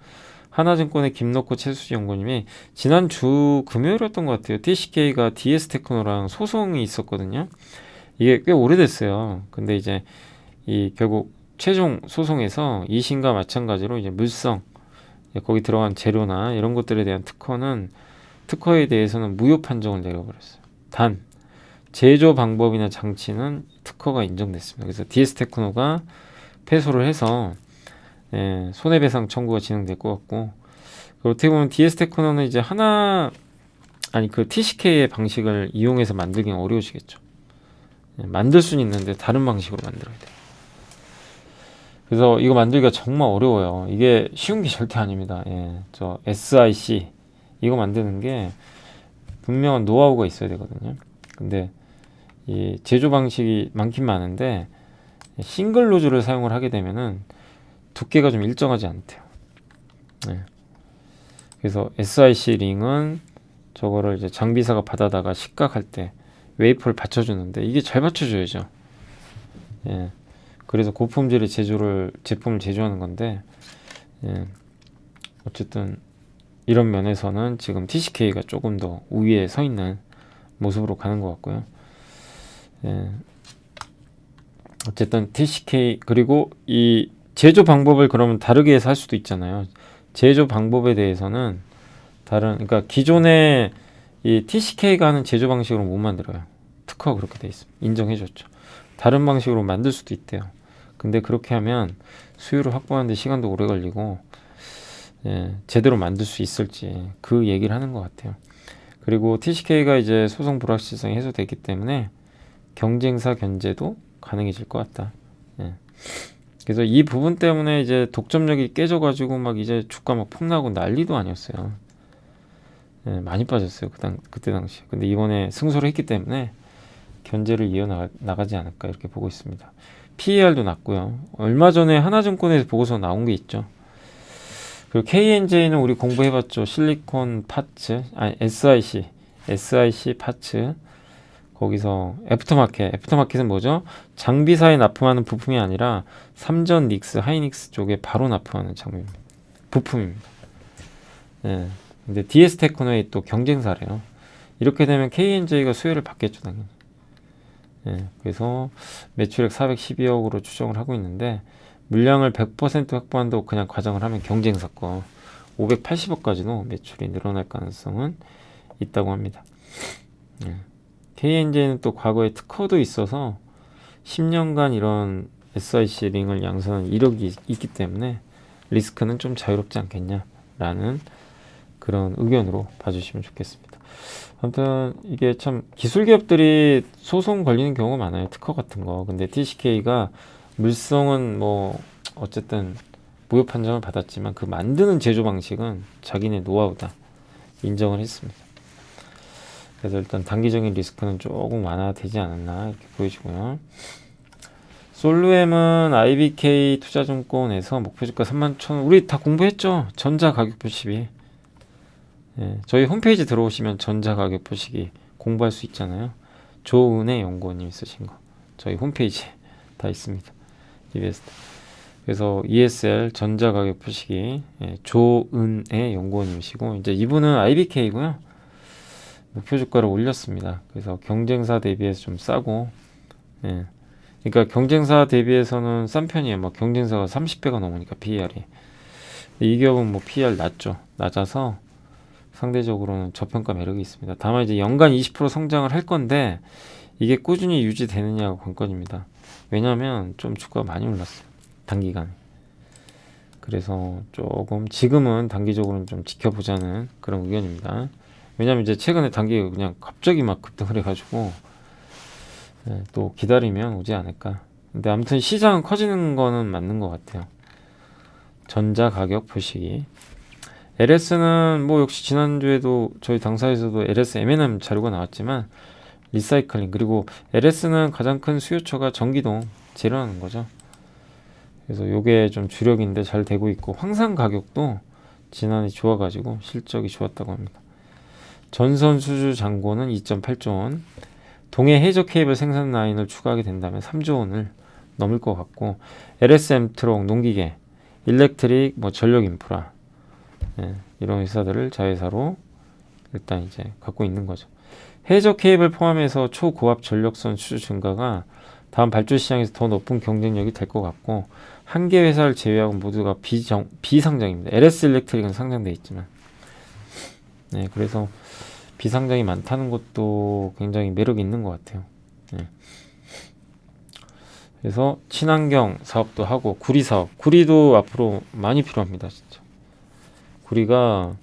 하나증권의 김덕호 최수지 연구님이 지난주 금요일이었던 것 같아요. TCK가 DS테크노랑 소송이 있었거든요. 이게 꽤 오래됐어요. 근데 이제 결국 최종 소송에서 2심과 마찬가지로 이제 물성, 거기 들어간 재료나 이런 것들에 대한 특허에 대해서는 무효 판정을 내려버렸어요. 단 제조 방법이나 장치는 특허가 인정됐습니다. 그래서 DS테크노가 패소를 해서 손해배상 청구가 진행될 것 같고, 어떻게 보면 DS테크노는 이제 그 TCK의 방식을 이용해서 만들기는 어려우시겠죠. 만들 수는 있는데 다른 방식으로 만들어야 돼요. 그래서 이거 만들기가 정말 어려워요. 이게 쉬운 게 절대 아닙니다. 저 SIC 이거 만드는 게 분명한 노하우가 있어야 되거든요. 근데 이 제조 방식이 많긴 많은데 싱글 노즐을 사용을 하게 되면은 두께가 좀 일정하지 않대요. 그래서 SIC 링은 저거를 이제 장비사가 받아다가 식각할 때 웨이퍼를 받쳐주는데 이게 잘 받쳐줘야죠. 그래서 고품질의 제품을 제조하는 건데, 어쨌든 이런 면에서는 지금 TCK가 조금 더 우위에 서 있는 모습으로 가는 것 같고요. 어쨌든 TCK, 그리고 이 제조 방법을 그러면 다르게 해서 할 수도 있잖아요. 제조 방법에 대해서는 그러니까 기존에 이 TCK가 하는 제조 방식으로 못 만들어요. 특허가 그렇게 돼 있습니다. 인정해줬죠. 다른 방식으로 만들 수도 있대요. 근데 그렇게 하면 수율을 확보하는데 시간도 오래 걸리고, 제대로 만들 수 있을지 그 얘기를 하는 것 같아요. 그리고 TCK가 이제 소송 불확실성이 해소됐기 때문에 경쟁사 견제도 가능해질 것 같다. 예. 그래서 이 부분 때문에 이제 독점력이 깨져가지고 막 이제 주가 막 폭락하고 난리도 아니었어요. 예, 많이 빠졌어요. 그때 당시. 근데 이번에 승소를 했기 때문에 견제를 이어나가지 않을까 이렇게 보고 있습니다. PER도 낮고요. 얼마 전에 하나증권에서 보고서 나온 게 있죠. 그리고 KNJ는 우리 공부해봤죠. 실리콘 파츠, 아니 SIC 파츠. 거기서 애프터마켓은 뭐죠? 장비사에 납품하는 부품이 아니라 삼전, 닉스, 하이닉스 쪽에 바로 납품하는 부품입니다. 예. 근데 DS 테크노의 또 경쟁사래요. 이렇게 되면 KNJ가 수혜를 받겠죠, 당연히. 예. 그래서 매출액 412억으로 추정을 하고 있는데 물량을 100% 확보한다고 그냥 가정을 하면 경쟁사 거 580억까지도 매출이 늘어날 가능성은 있다고 합니다. 예. KNJ는 또 과거에 특허도 있어서 10년간 이런 SIC 링을 양산한 이력이 있기 때문에 리스크는 좀 자유롭지 않겠냐라는 그런 의견으로 봐주시면 좋겠습니다. 아무튼 이게 참 기술 기업들이 소송 걸리는 경우가 많아요. 특허 같은 거. 근데 TCK가 물성은 뭐 어쨌든 무효 판정을 받았지만 그 만드는 제조 방식은 자기네 노하우다 인정을 했습니다. 그래서 일단 단기적인 리스크는 조금 완화되지 않았나 이렇게 보여지고요. 솔루엠은 IBK 투자증권에서 목표주가 31,000원 우리 다 공부했죠. 전자 가격 표시비. 예, 저희 홈페이지 들어오시면 전자 가격 표시기 공부할 수 있잖아요. 조은혜 연구원님 쓰신 거 저희 홈페이지에 다 있습니다. 이베스트. 그래서 ESL 전자 가격 표시기 조은혜 연구원님이시고 이제 이분은 IBK고요. 목표 주가를 올렸습니다. 그래서 경쟁사 대비해서 좀 싸고, 예. 그러니까 경쟁사 대비해서는 싼 편이에요. 뭐 경쟁사가 30배가 넘으니까 PER이. 이 기업은 뭐 PER 낮아서 상대적으로는 저평가 매력이 있습니다. 다만 이제 연간 20% 성장을 할 건데 이게 꾸준히 유지되느냐가 관건입니다. 왜냐하면 좀 주가가 많이 올랐어요. 단기간에. 그래서 조금 지금은 단기적으로는 좀 지켜보자는 그런 의견입니다. 왜냐면 이제 최근에 단기가 그냥 갑자기 막 급등을 해가지고 또 기다리면 오지 않을까. 근데 아무튼 시장은 커지는 거는 맞는 것 같아요. 전자 가격 표시기. LS는 뭐 역시 지난주에도 저희 당사에서도 LS M&M 자료가 나왔지만 리사이클링 그리고 LS는 가장 큰 수요처가 전기동 재료하는 거죠. 그래서 요게 좀 주력인데 잘 되고 있고 황산 가격도 지난해 좋아가지고 실적이 좋았다고 합니다. 전선 수주 잔고는 2.8조 원, 동해 해저 케이블 생산 라인을 추가하게 된다면 3조 원을 넘을 것 같고 LSM 트럭, 농기계, 일렉트릭, 뭐 전력 인프라 이런 회사들을 자회사로 일단 이제 갖고 있는 거죠. 해저 케이블 포함해서 초고압 전력선 수주 증가가 다음 발주 시장에서 더 높은 경쟁력이 될 것 같고 한 개 회사를 제외하고 모두가 비상장입니다. LS 일렉트릭은 상장돼 있지만 그래서 비상장이 많다는 것도 굉장히 매력이 있는 것 같아요. 그래서 친환경 사업도 하고 구리 사업, 구리도 앞으로 많이 필요합니다. 진짜 구리가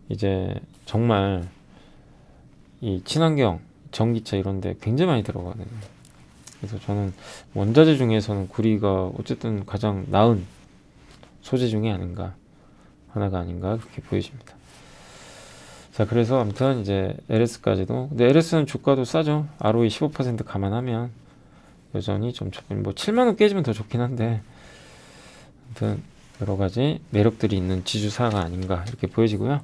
이제 정말 이 친환경 전기차 이런데 굉장히 많이 들어가거든요. 그래서 저는 원자재 중에서는 구리가 어쨌든 가장 나은 소재 중에 하나가 아닌가 그렇게 보여집니다. 자, 그래서 아무튼 이제 LS까지도. 근데 LS는 주가도 싸죠. ROE 15% 감안하면 여전히 좀 뭐 7만원 깨지면 더 좋긴 한데 아무튼 여러 가지 매력들이 있는 지주사가 아닌가 이렇게 보여지고요.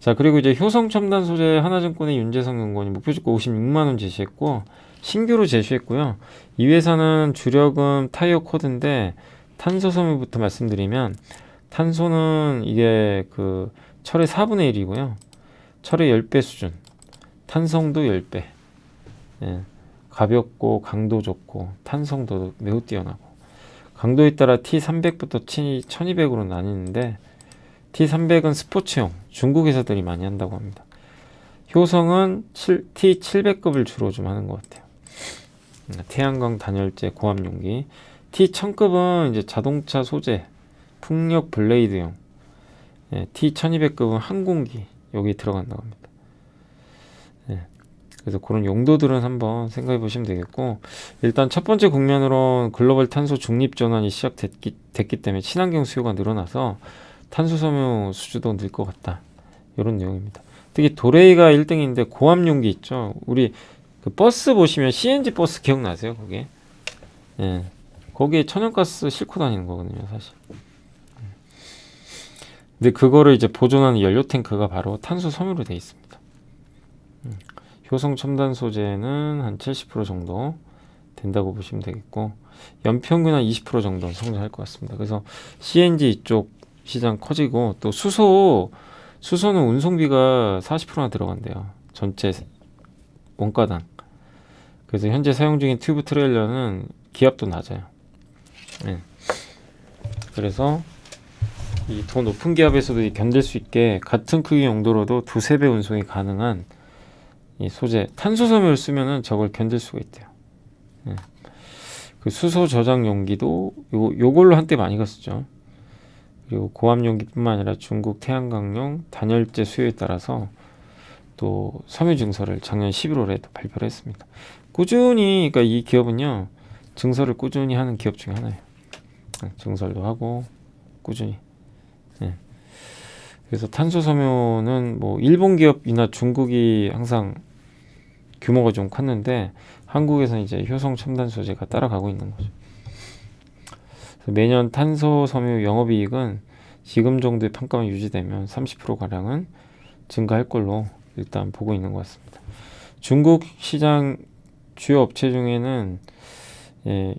자, 그리고 이제 효성 첨단 소재 하나증권의 윤재성 연구원이 목표주가 56만원 제시했고 신규로 제시했고요. 이 회사는 주력은 타이어 코드인데 탄소 섬유부터 말씀드리면 탄소는 이게 그 철의 4분의 1이고요. 철의 10배 수준, 탄성도 10배, 가볍고 강도 좋고 탄성도 매우 뛰어나고 강도에 따라 T300부터 T1200으로 나뉘는데 T300은 스포츠용 중국 회사들이 많이 한다고 합니다. 효성은 T700급을 주로 좀 하는 것 같아요. 태양광 단열재 고압 용기. T1000급은 이제 자동차 소재, 풍력 블레이드용. T1200급은 항공기 여기 들어간다고 합니다. 그래서 그런 용도들은 한번 생각해 보시면 되겠고, 일단 첫 번째 국면으로 글로벌 탄소 중립 전환이 시작됐기 때문에 친환경 수요가 늘어나서 탄소 섬유 수주도 늘 것 같다. 이런 내용입니다. 특히 도레이가 1등인데 고압 용기 있죠. 우리 그 버스 보시면 CNG 버스 기억나세요? 거기에? 예. 거기에 천연가스 싣고 다니는 거거든요, 사실. 근데 그거를 이제 보존하는 연료 탱크가 바로 탄소 섬유로 되어 있습니다. 효성 첨단 소재는 한 70% 정도 된다고 보시면 되겠고, 연평균 한 20% 정도 성장할 것 같습니다. 그래서 CNG 이쪽 시장 커지고, 또 수소는 운송비가 40%나 들어간대요. 전체 원가당. 그래서 현재 사용 중인 튜브 트레일러는 기압도 낮아요. 네. 그래서 이 더 높은 기압에서도 견딜 수 있게 같은 크기 용도로도 두세 배 운송이 가능한 이 소재, 탄소 섬유를 쓰면은 저걸 견딜 수가 있대요. 네. 그 수소 저장 용기도 요걸로 한때 많이 갔었죠. 그리고 고압 용기뿐만 아니라 중국 태양광용 단열재 수요에 따라서 또 섬유 증설을 작년 11월에 또 발표를 했습니다. 꾸준히, 그러니까 이 기업은요, 증설을 꾸준히 하는 기업 중에 하나예요. 증설도 하고 꾸준히. 네. 그래서 탄소 섬유는 뭐 일본 기업이나 중국이 항상 규모가 좀 컸는데, 한국에서는 이제 효성 첨단 소재가 따라가고 있는 거죠. 매년 탄소 섬유 영업이익은 지금 정도의 판가만 유지되면 30%가량은 증가할 걸로 일단 보고 있는 것 같습니다. 중국 시장 주요 업체 중에는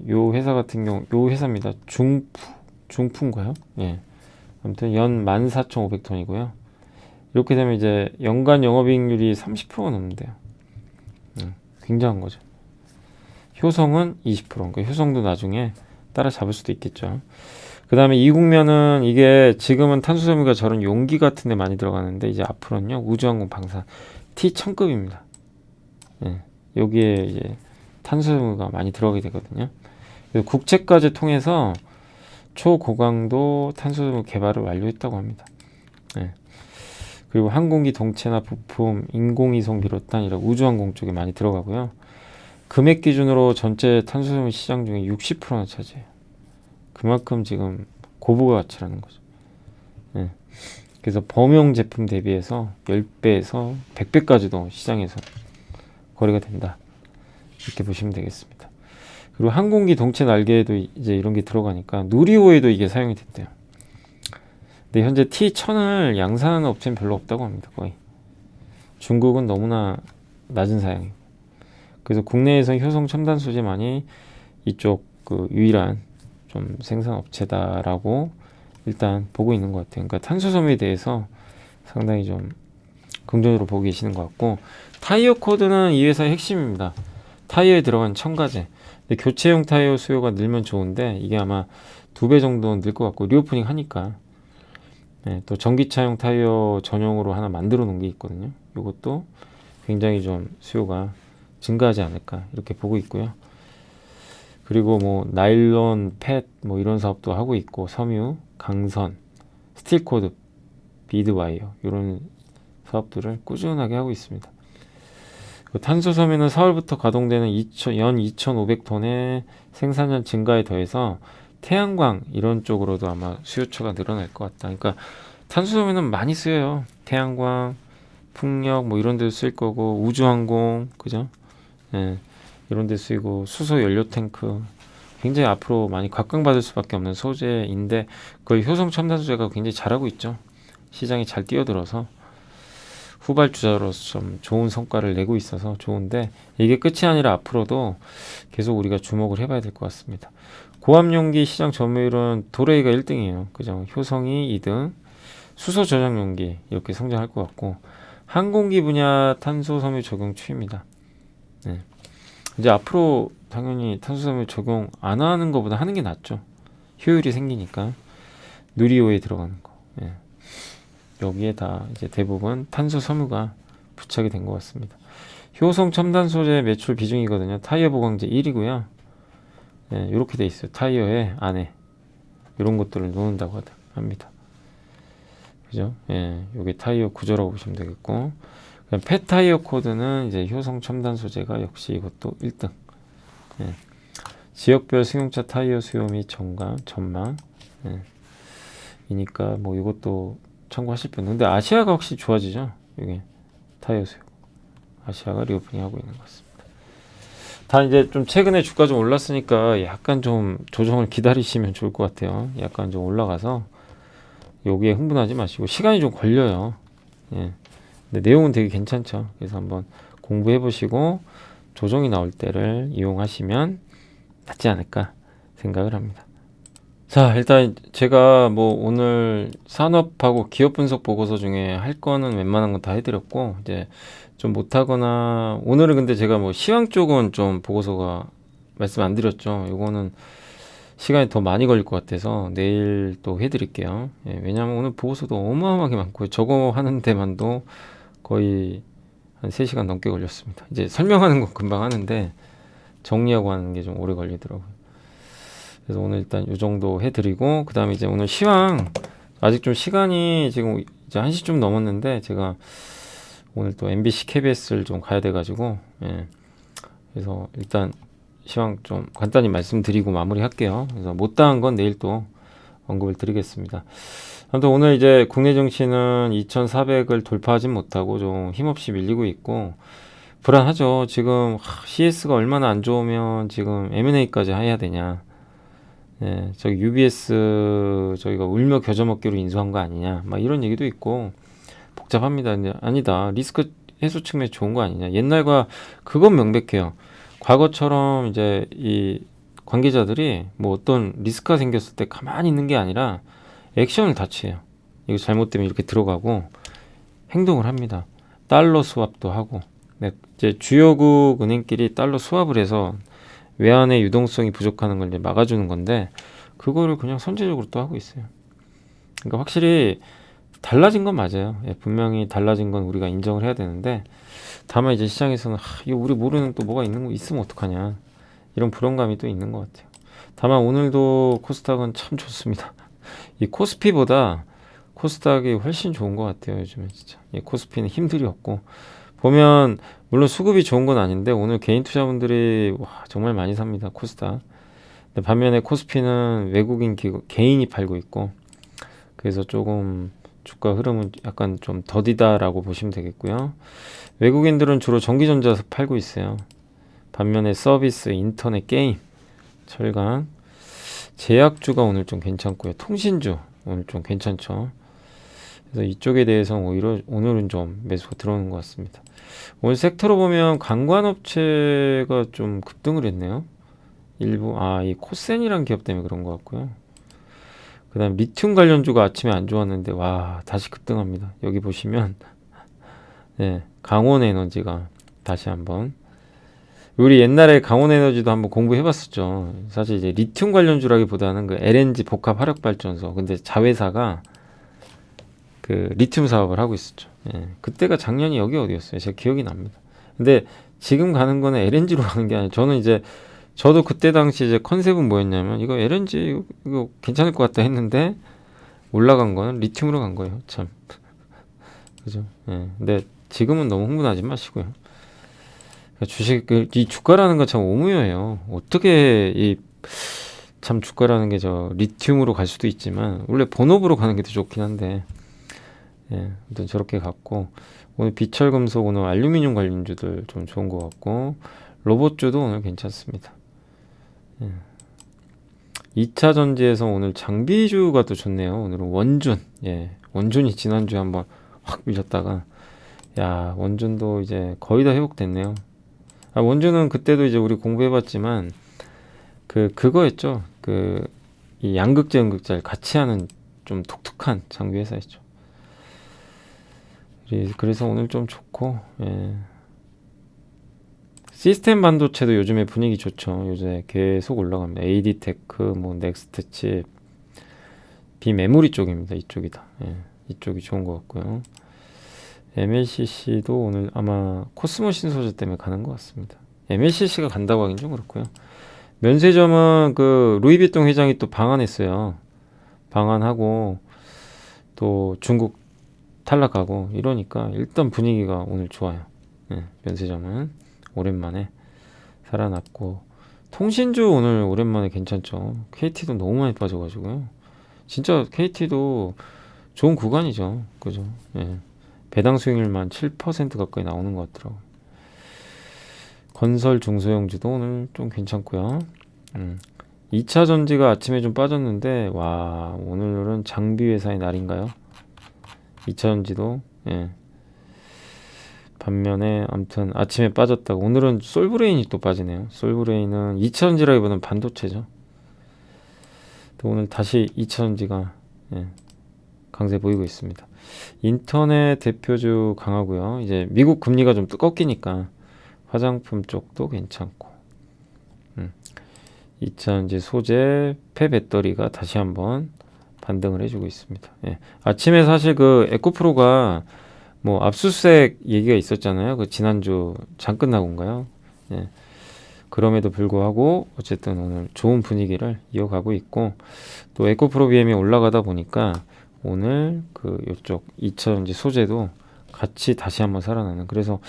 요 회사 같은 경우, 요 회사입니다. 중푸인가요? 예. 아무튼 연 14,500톤이고요. 이렇게 되면 이제 연간 영업이익률이 30%가 넘는데요. 굉장한 거죠. 효성은 20%. 그러니까 효성도 나중에 따라잡을 수도 있겠죠. 그 다음에 이 국면은, 이게 지금은 탄소섬유가 저런 용기 같은 데 많이 들어가는데, 이제 앞으로는요, 우주항공 방산 T1000급입니다. 예, 여기에 이제 탄소섬유가 많이 들어가게 되거든요. 그래서 국책까지 통해서 초고강도 탄소섬유 개발을 완료했다고 합니다. 예. 그리고 항공기 동체나 부품, 인공위성 비롯한 이런 우주항공 쪽에 많이 들어가고요. 금액 기준으로 전체 탄소섬유 시장 중에 60%나 차지해요. 그만큼 지금 고부가 가치라는 거죠. 네. 그래서 범용 제품 대비해서 10배에서 100배까지도 시장에서 거래가 된다. 이렇게 보시면 되겠습니다. 그리고 항공기 동체 날개에도 이제 이런 게 들어가니까 누리호에도 이게 사용이 됐대요. 근데 현재 T1000을 양산하는 업체는 별로 없다고 합니다. 거의. 중국은 너무나 낮은 사양이고. 그래서 국내에서 효성 첨단 소재만이 이쪽 그 유일한 좀 생산 업체다라고 일단 보고 있는 것 같아요. 그러니까 탄소 섬유에 대해서 상당히 좀 긍정적으로 보고 계시는 것 같고, 타이어 코드는 이 회사의 핵심입니다. 타이어에 들어간 첨가제. 근데 교체용 타이어 수요가 늘면 좋은데, 이게 아마 2배 정도 늘 것 같고, 리오프닝 하니까. 네, 또 전기차용 타이어 전용으로 하나 만들어 놓은 게 있거든요. 이것도 굉장히 좀 수요가 증가하지 않을까 이렇게 보고 있고요. 그리고 뭐 나일론, 펫 뭐 이런 사업도 하고 있고, 섬유, 강선, 스틸 코드, 비드 와이어 이런 사업들을 꾸준하게 하고 있습니다. 탄소 섬유는 4월부터 가동되는 연 2,500톤의 생산량 증가에 더해서 태양광 이런 쪽으로도 아마 수요처가 늘어날 것 같다. 그러니까 탄소 섬유는 많이 쓰여요. 태양광, 풍력 뭐 이런 데도 쓸 거고, 우주항공, 그죠? 예, 이런 데 쓰이고, 수소 연료 탱크 굉장히 앞으로 많이 각광받을 수밖에 없는 소재인데, 거의 효성 첨단 소재가 굉장히 잘하고 있죠. 시장에 잘 뛰어들어서 후발주자로서 좀 좋은 성과를 내고 있어서 좋은데, 이게 끝이 아니라 앞으로도 계속 우리가 주목을 해봐야 될 것 같습니다. 고압용기 시장 점유율은 도레이가 1등이에요. 그죠? 효성이 2등, 수소 저장용기 이렇게 성장할 것 같고, 항공기 분야 탄소 섬유 적용 추입니다. 네. 이제 앞으로 당연히 탄소 섬유 적용 안 하는 것보다 하는 게 낫죠. 효율이 생기니까. 누리호에 들어가는 거. 네. 여기에 다 이제 대부분 탄소 섬유가 부착이 된 것 같습니다. 효성 첨단 소재 매출 비중이거든요. 타이어 보강제 1위고요. 네, 이렇게 돼 있어요. 타이어의 안에 이런 것들을 놓는다고 합니다. 그죠? 예, 요게 타이어 구조라고 보시면 되겠고, 폐타이어 코드는 이제 효성 첨단 소재가 역시 이것도 1등. 예. 지역별 승용차 타이어 수요 및 전망. 예. 이니까 뭐 이것도 참고하실 분. 근데 아시아가 확실히 좋아지죠. 이게 타이어 수요. 아시아가 리오프닝 하고 있는 것 같습니다. 다 이제 좀 최근에 주가 좀 올랐으니까 약간 좀 조정을 기다리시면 좋을 것 같아요. 약간 좀 올라가서 여기에 흥분하지 마시고 시간이 좀 걸려요. 예. 근데 내용은 되게 괜찮죠. 그래서 한번 공부해 보시고 조정이 나올 때를 이용하시면 낫지 않을까 생각을 합니다. 자, 일단 제가 뭐 오늘 산업하고 기업 분석 보고서 중에 할 거는 웬만한 건 다 해드렸고, 이제 좀 못하거나, 오늘은 근데 제가 뭐 시황 쪽은 좀 보고서가 말씀 안 드렸죠. 요거는 시간이 더 많이 걸릴 것 같아서 내일 또 해드릴게요. 예, 왜냐면 오늘 보고서도 어마어마하게 많고요. 저거 하는 데만도 거의 한 3시간 넘게 걸렸습니다. 이제 설명하는 건 금방 하는데 정리하고 하는 게 좀 오래 걸리더라고요. 그래서 오늘 일단 이 정도 해드리고, 그 다음에 이제 오늘 시황, 아직 좀 시간이 지금 이제 1시 좀 넘었는데, 제가 오늘 또 MBC KBS를 좀 가야 돼가지고, 예. 그래서 일단 시황 좀 간단히 말씀드리고 마무리 할게요. 그래서 못다한 건 내일 또 언급을 드리겠습니다. 아무튼 오늘 이제 국내 증시는 2400을 돌파하진 못하고 좀 힘없이 밀리고 있고, 불안하죠. 지금 CS가 얼마나 안 좋으면 지금 M&A까지 해야 되냐. 예, 저기 UBS 저희가 울며 겨자 먹기로 인수한 거 아니냐, 막 이런 얘기도 있고 복잡합니다. 근데 아니다. 리스크 해소 측면이 좋은 거 아니냐. 옛날과 그건 명백해요. 과거처럼 이제 이 관계자들이 뭐 어떤 리스크가 생겼을 때 가만히 있는 게 아니라 액션을 다 취해요. 이거 잘못되면 이렇게 들어가고 행동을 합니다. 달러 수합도 하고, 네, 이제 주요국 은행끼리 달러 수합을 해서 외환의 유동성이 부족하는 걸 이제 막아주는 건데, 그거를 그냥 선제적으로 또 하고 있어요. 그러니까 확실히 달라진 건 맞아요. 예, 분명히 달라진 건 우리가 인정을 해야 되는데, 다만 이제 시장에서는 이거 우리 모르는 또 뭐가 있는 거 있으면 어떡하냐, 이런 불안감이 또 있는 것 같아요. 다만 오늘도 코스닥은 참 좋습니다. 이 코스피보다 코스닥이 훨씬 좋은 것 같아요. 요즘에 진짜 이 코스피는 힘들이 없고, 보면 물론 수급이 좋은 건 아닌데 오늘 개인 투자분들이 정말 많이 삽니다. 코스닥. 근데 반면에 코스피는 외국인 개인이 팔고 있고, 그래서 조금 주가 흐름은 약간 좀 더디다라고 보시면 되겠고요. 외국인들은 주로 전기전자 팔고 있어요. 반면에 서비스, 인터넷, 게임, 철강, 제약주가 오늘 좀 괜찮고요. 통신주 오늘 좀 괜찮죠. 그래서 이쪽에 대해서는 오히려 오늘은 좀 매수가 들어오는 것 같습니다. 오늘 섹터로 보면 관광업체가 좀 급등을 했네요. 일부 이 코센이라는 기업 때문에 그런 것 같고요. 그 다음 리튬 관련주가 아침에 안 좋았는데 다시 급등합니다. 여기 보시면 네, 강원에너지가 다시 한번, 우리 옛날에 강원에너지도 한번 공부해봤었죠. 사실 이제 리튬 관련주라기보다는 그 LNG 복합 화력발전소, 근데 자회사가 그 리튬 사업을 하고 있었죠. 예, 그때가 작년이 여기 어디였어요? 제가 기억이 납니다. 근데 지금 가는 거는 LNG로 가는 게 아니에요. 저도 그때 당시 이제 컨셉은 뭐였냐면, 이거 LNG 이거 괜찮을 것 같다 했는데 올라간 거는 리튬으로 간 거예요. 참. 그죠? 예. 근데 지금은 너무 흥분하지 마시고요. 주식, 이 주가라는 건 참 오묘해요. 어떻게 참 주가라는 게 리튬으로 갈 수도 있지만, 원래 본업으로 가는 게 더 좋긴 한데, 예, 아무튼 저렇게 갔고, 오늘 비철금속, 오늘 알루미늄 관련주들 좀 좋은 것 같고, 로봇주도 오늘 괜찮습니다. 예. 2차 전지에서 오늘 장비주가 또 좋네요. 오늘은 원준, 예, 원준이 지난주에 한번 확 밀렸다가, 원준도 이제 거의 다 회복됐네요. 원준은 그때도 이제 우리 공부해봤지만, 그거였죠. 이 양극재, 음극재를 같이 하는 좀 독특한 장비 회사였죠. 그래서 오늘 좀 좋고, 예. 시스템 반도체도 요즘에 분위기 좋죠. 요새 계속 올라갑니다. AD테크, 뭐 넥스트칩, 비메모리 쪽입니다. 이쪽이다. 예. 이쪽이 좋은 것 같고요. MLCC도 오늘 아마 코스모 신소재 때문에 가는 것 같습니다. MLCC가 간다고 하긴 좀 그렇고요. 면세점은 그 루이비통 회장이 또 방한했어요. 방한하고 또 중국 탈락하고 이러니까 일단 분위기가 오늘 좋아요. 예, 면세점은 오랜만에 살아났고 통신주 오늘 오랜만에 괜찮죠. KT도 너무 많이 빠져가지고요. 진짜 KT도 좋은 구간이죠. 그죠? 예. 배당 수익률만 7% 가까이 나오는 것 같더라고요. 건설 중소형주도 오늘 좀 괜찮고요. 2차 전지가 아침에 좀 빠졌는데 와 오늘은 장비 회사의 날인가요? 2차 전지도 예. 반면에 아무튼 아침에 빠졌다고 오늘은 솔브레인이 또 빠지네요. 솔브레인은 2차 전지라기보다는 반도체죠. 또 오늘 다시 2차 전지가 예. 강세 보이고 있습니다. 인터넷 대표주 강하고요. 이제 미국 금리가 좀 꺾이니까 화장품 쪽도 괜찮고 2차전지 소재 폐배터리가 다시 한번 반등을 해주고 있습니다. 예. 아침에 사실 그 에코프로가 뭐 압수수색 얘기가 있었잖아요. 그 지난주 장 끝나고인가요? 예. 그럼에도 불구하고 어쨌든 오늘 좋은 분위기를 이어가고 있고 또 에코프로 BM이 올라가다 보니까 오늘 그 이쪽 2차전지 소재도 같이 다시 한번 살아나는 그래서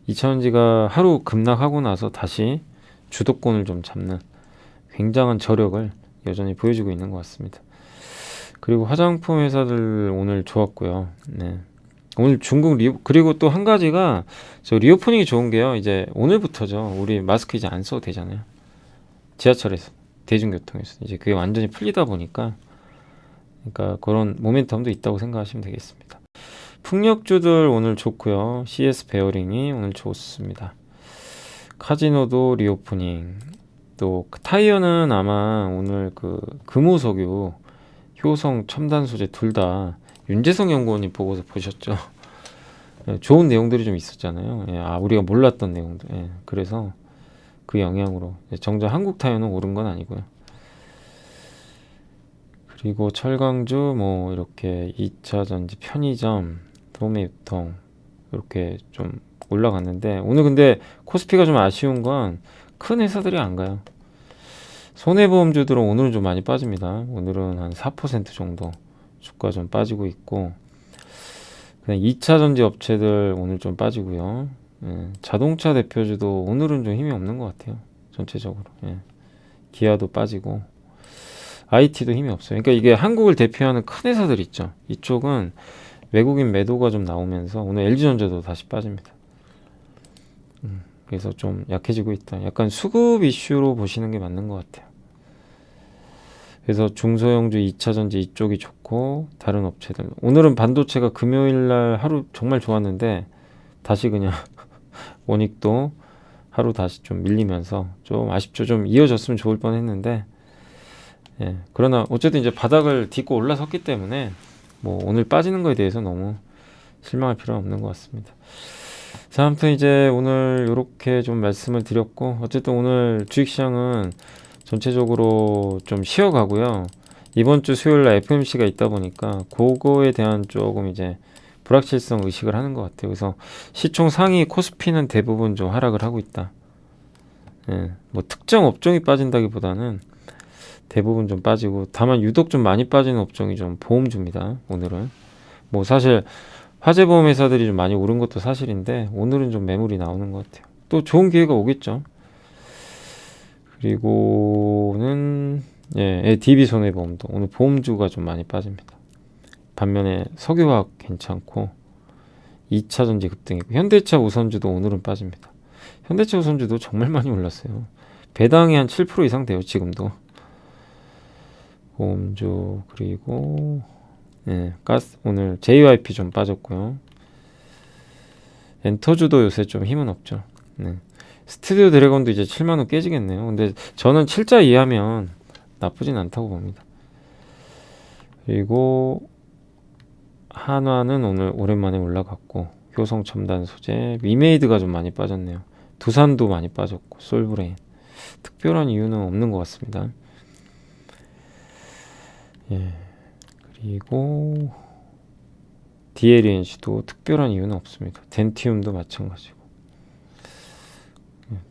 2차전지가 하루 급락하고 나서 다시 주도권을 좀 잡는 굉장한 저력을 여전히 보여주고 있는 것 같습니다. 그리고 화장품 회사들 오늘 좋았고요. 네. 오늘 중국 그리고 또 한 가지가 저 리오프닝이 좋은 게요. 이제 오늘부터죠. 우리 마스크 이제 안 써도 되잖아요. 지하철에서 대중교통에서 이제 그게 완전히 풀리다 보니까 그러니까 그런 모멘텀도 있다고 생각하시면 되겠습니다. 풍력주들 오늘 좋고요. CS 베어링이 오늘 좋습니다. 카지노도 리오프닝. 또 타이어는 아마 오늘 그 금호석유, 효성 첨단 소재 둘 다 윤재성 연구원님 보고서 보셨죠? 예, 좋은 내용들이 좀 있었잖아요. 예, 우리가 몰랐던 내용들. 예, 그래서 그 영향으로 정작 한국 타이어는 오른 건 아니고요. 그리고 철강주 뭐 이렇게 2차 전지 편의점, 도매유통 이렇게 좀 올라갔는데 오늘 근데 코스피가 좀 아쉬운 건 큰 회사들이 안 가요. 손해보험주들은 오늘은 좀 많이 빠집니다. 오늘은 한 4% 정도 주가 좀 빠지고 있고 그냥 2차 전지 업체들 오늘 좀 빠지고요. 예, 자동차 대표주도 오늘은 좀 힘이 없는 것 같아요. 전체적으로. 예. 기아도 빠지고 IT도 힘이 없어요. 그러니까 이게 한국을 대표하는 큰 회사들 있죠. 이쪽은 외국인 매도가 좀 나오면서 오늘 LG전자도 다시 빠집니다. 그래서 좀 약해지고 있다. 약간 수급 이슈로 보시는 게 맞는 것 같아요. 그래서 중소형주 2차전지 이쪽이 좋고 다른 업체들 오늘은 반도체가 금요일날 하루 정말 좋았는데 다시 그냥 원익도 하루 다시 좀 밀리면서 좀 아쉽죠. 좀 이어졌으면 좋을 뻔했는데 예, 그러나 어쨌든 이제 바닥을 딛고 올라섰기 때문에 뭐 오늘 빠지는 거에 대해서 너무 실망할 필요는 없는 것 같습니다. 자, 아무튼 이제 오늘 이렇게 좀 말씀을 드렸고 어쨌든 오늘 주식시장은 전체적으로 좀 쉬어가고요. 이번 주 수요일날 FMC가 있다 보니까 그거에 대한 조금 이제 불확실성 의식을 하는 것 같아요. 그래서 시총 상위 코스피는 대부분 좀 하락을 하고 있다. 예, 뭐 특정 업종이 빠진다기보다는 대부분 좀 빠지고 다만 유독 좀 많이 빠지는 업종이 좀 보험주입니다. 오늘은 뭐 사실 화재보험 회사들이 좀 많이 오른 것도 사실인데 오늘은 좀 매물이 나오는 것 같아요. 또 좋은 기회가 오겠죠. 그리고는 DB손해보험도 오늘 보험주가 좀 많이 빠집니다. 반면에 석유화학 괜찮고 2차전지 급등이고 현대차 우선주도 오늘은 빠집니다. 현대차 우선주도 정말 많이 올랐어요. 배당이 한 7% 이상 돼요. 지금도. 보험주 그리고 가스 오늘 JYP 좀 빠졌고요. 엔터주도 요새 좀 힘은 없죠. 스튜디오 드래곤도 이제 7만원 깨지겠네요. 근데 저는 7자 이하면 나쁘진 않다고 봅니다. 그리고 한화는 오늘 오랜만에 올라갔고 효성 첨단 소재 위메이드가 좀 많이 빠졌네요. 두산도 많이 빠졌고 솔브레인 특별한 이유는 없는 것 같습니다. 예. 그리고 DLNC도 특별한 이유는 없습니다. 덴티움도 마찬가지고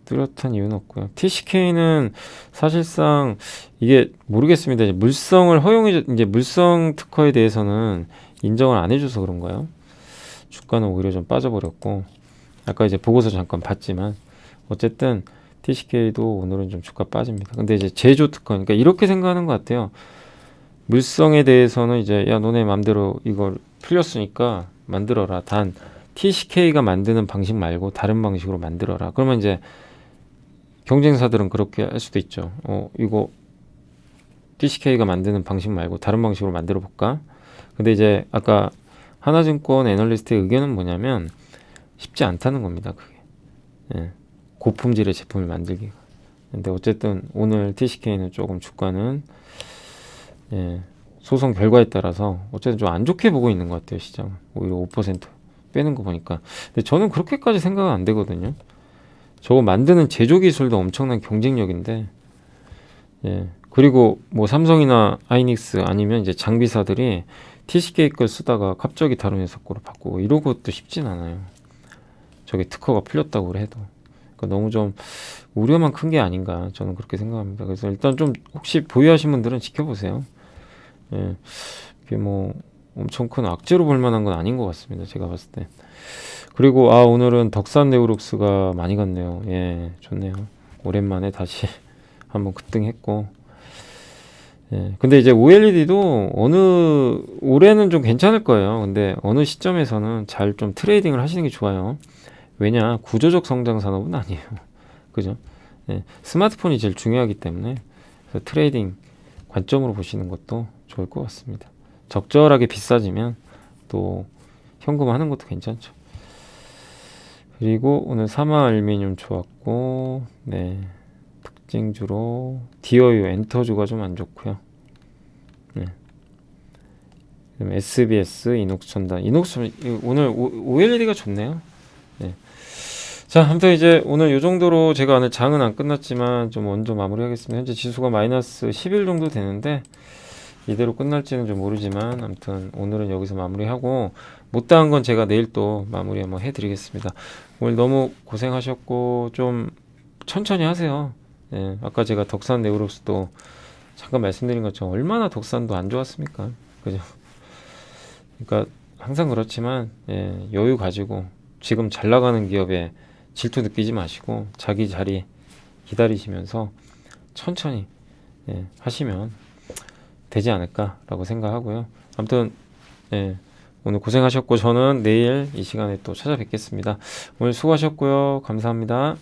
뚜렷한 이유는 없고요. TCK는 사실상 이게 모르겠습니다. 이제 물성을 허용해 이제 물성 특허에 대해서는 인정을 안 해줘서 그런가요? 주가는 오히려 좀 빠져버렸고, 아까 이제 보고서 잠깐 봤지만 어쨌든 TCK도 오늘은 좀 주가 빠집니다. 근데 이제 제조 특허, 그러니까 이렇게 생각하는 것 같아요. 물성에 대해서는 이제 야 너네 맘대로 이걸 풀렸으니까 만들어라. 단 TCK가 만드는 방식 말고 다른 방식으로 만들어라. 그러면 이제 경쟁사들은 그렇게 할 수도 있죠. 이거 TCK가 만드는 방식 말고 다른 방식으로 만들어 볼까? 근데 이제 아까 하나증권 애널리스트의 의견은 뭐냐면 쉽지 않다는 겁니다. 그게. 예. 고품질의 제품을 만들기가. 근데 어쨌든 오늘 TCK는 조금 주가는 소송 결과에 따라서 어쨌든 좀 안 좋게 보고 있는 것 같아요. 시장 오히려 5% 빼는 거 보니까. 근데 저는 그렇게까지 생각은 안 되거든요. 저거 만드는 제조 기술도 엄청난 경쟁력인데, 그리고 뭐 삼성이나 하이닉스 아니면 이제 장비사들이 TCK 걸 쓰다가 갑자기 다른 회사 거로 바꾸고 이런 것도 쉽진 않아요. 저게 특허가 풀렸다고 해도. 그러니까 너무 좀 우려만 큰 게 아닌가 저는 그렇게 생각합니다. 그래서 일단 좀 혹시 보유하신 분들은 지켜보세요. 이게 뭐 엄청 큰 악재로 볼 만한 건 아닌 것 같습니다. 제가 봤을 때. 그리고 오늘은 덕산 네오룩스가 많이 갔네요. 좋네요. 오랜만에 다시 한번 급등했고. 근데 이제 OLED도 올해는 좀 괜찮을 거예요. 근데 어느 시점에서는 잘 좀 트레이딩을 하시는 게 좋아요. 왜냐, 구조적 성장 산업은 아니에요. 그죠? 스마트폰이 제일 중요하기 때문에 그래서 트레이딩 관점으로 보시는 것도 좋을 것 같습니다. 적절하게 비싸지면 또 현금하는 것도 괜찮죠. 그리고 오늘 사마알루미늄 좋았고, 특징주로 디어유 엔터주가 좀 안 좋고요. 그럼 SBS 이녹스천단, 오늘 OLED가 좋네요. 자, 아무튼 이제 오늘 이 정도로 제가 오늘 장은 안 끝났지만 좀 먼저 마무리하겠습니다. 현재 지수가 마이너스 11 정도 되는데 이대로 끝날지는 좀 모르지만 아무튼 오늘은 여기서 마무리하고 못다한 건 제가 내일 또 마무리 한번 해드리겠습니다. 오늘 너무 고생하셨고 좀 천천히 하세요. 아까 제가 덕산 네오룩스도 잠깐 말씀드린 것처럼 얼마나 덕산도 안 좋았습니까? 그죠? 그러니까 항상 그렇지만 여유 가지고 지금 잘 나가는 기업에 질투 느끼지 마시고 자기 자리 기다리시면서 천천히 하시면 되지 않을까라고 생각하고요. 아무튼 오늘 고생하셨고 저는 내일 이 시간에 또 찾아뵙겠습니다. 오늘 수고하셨고요. 감사합니다.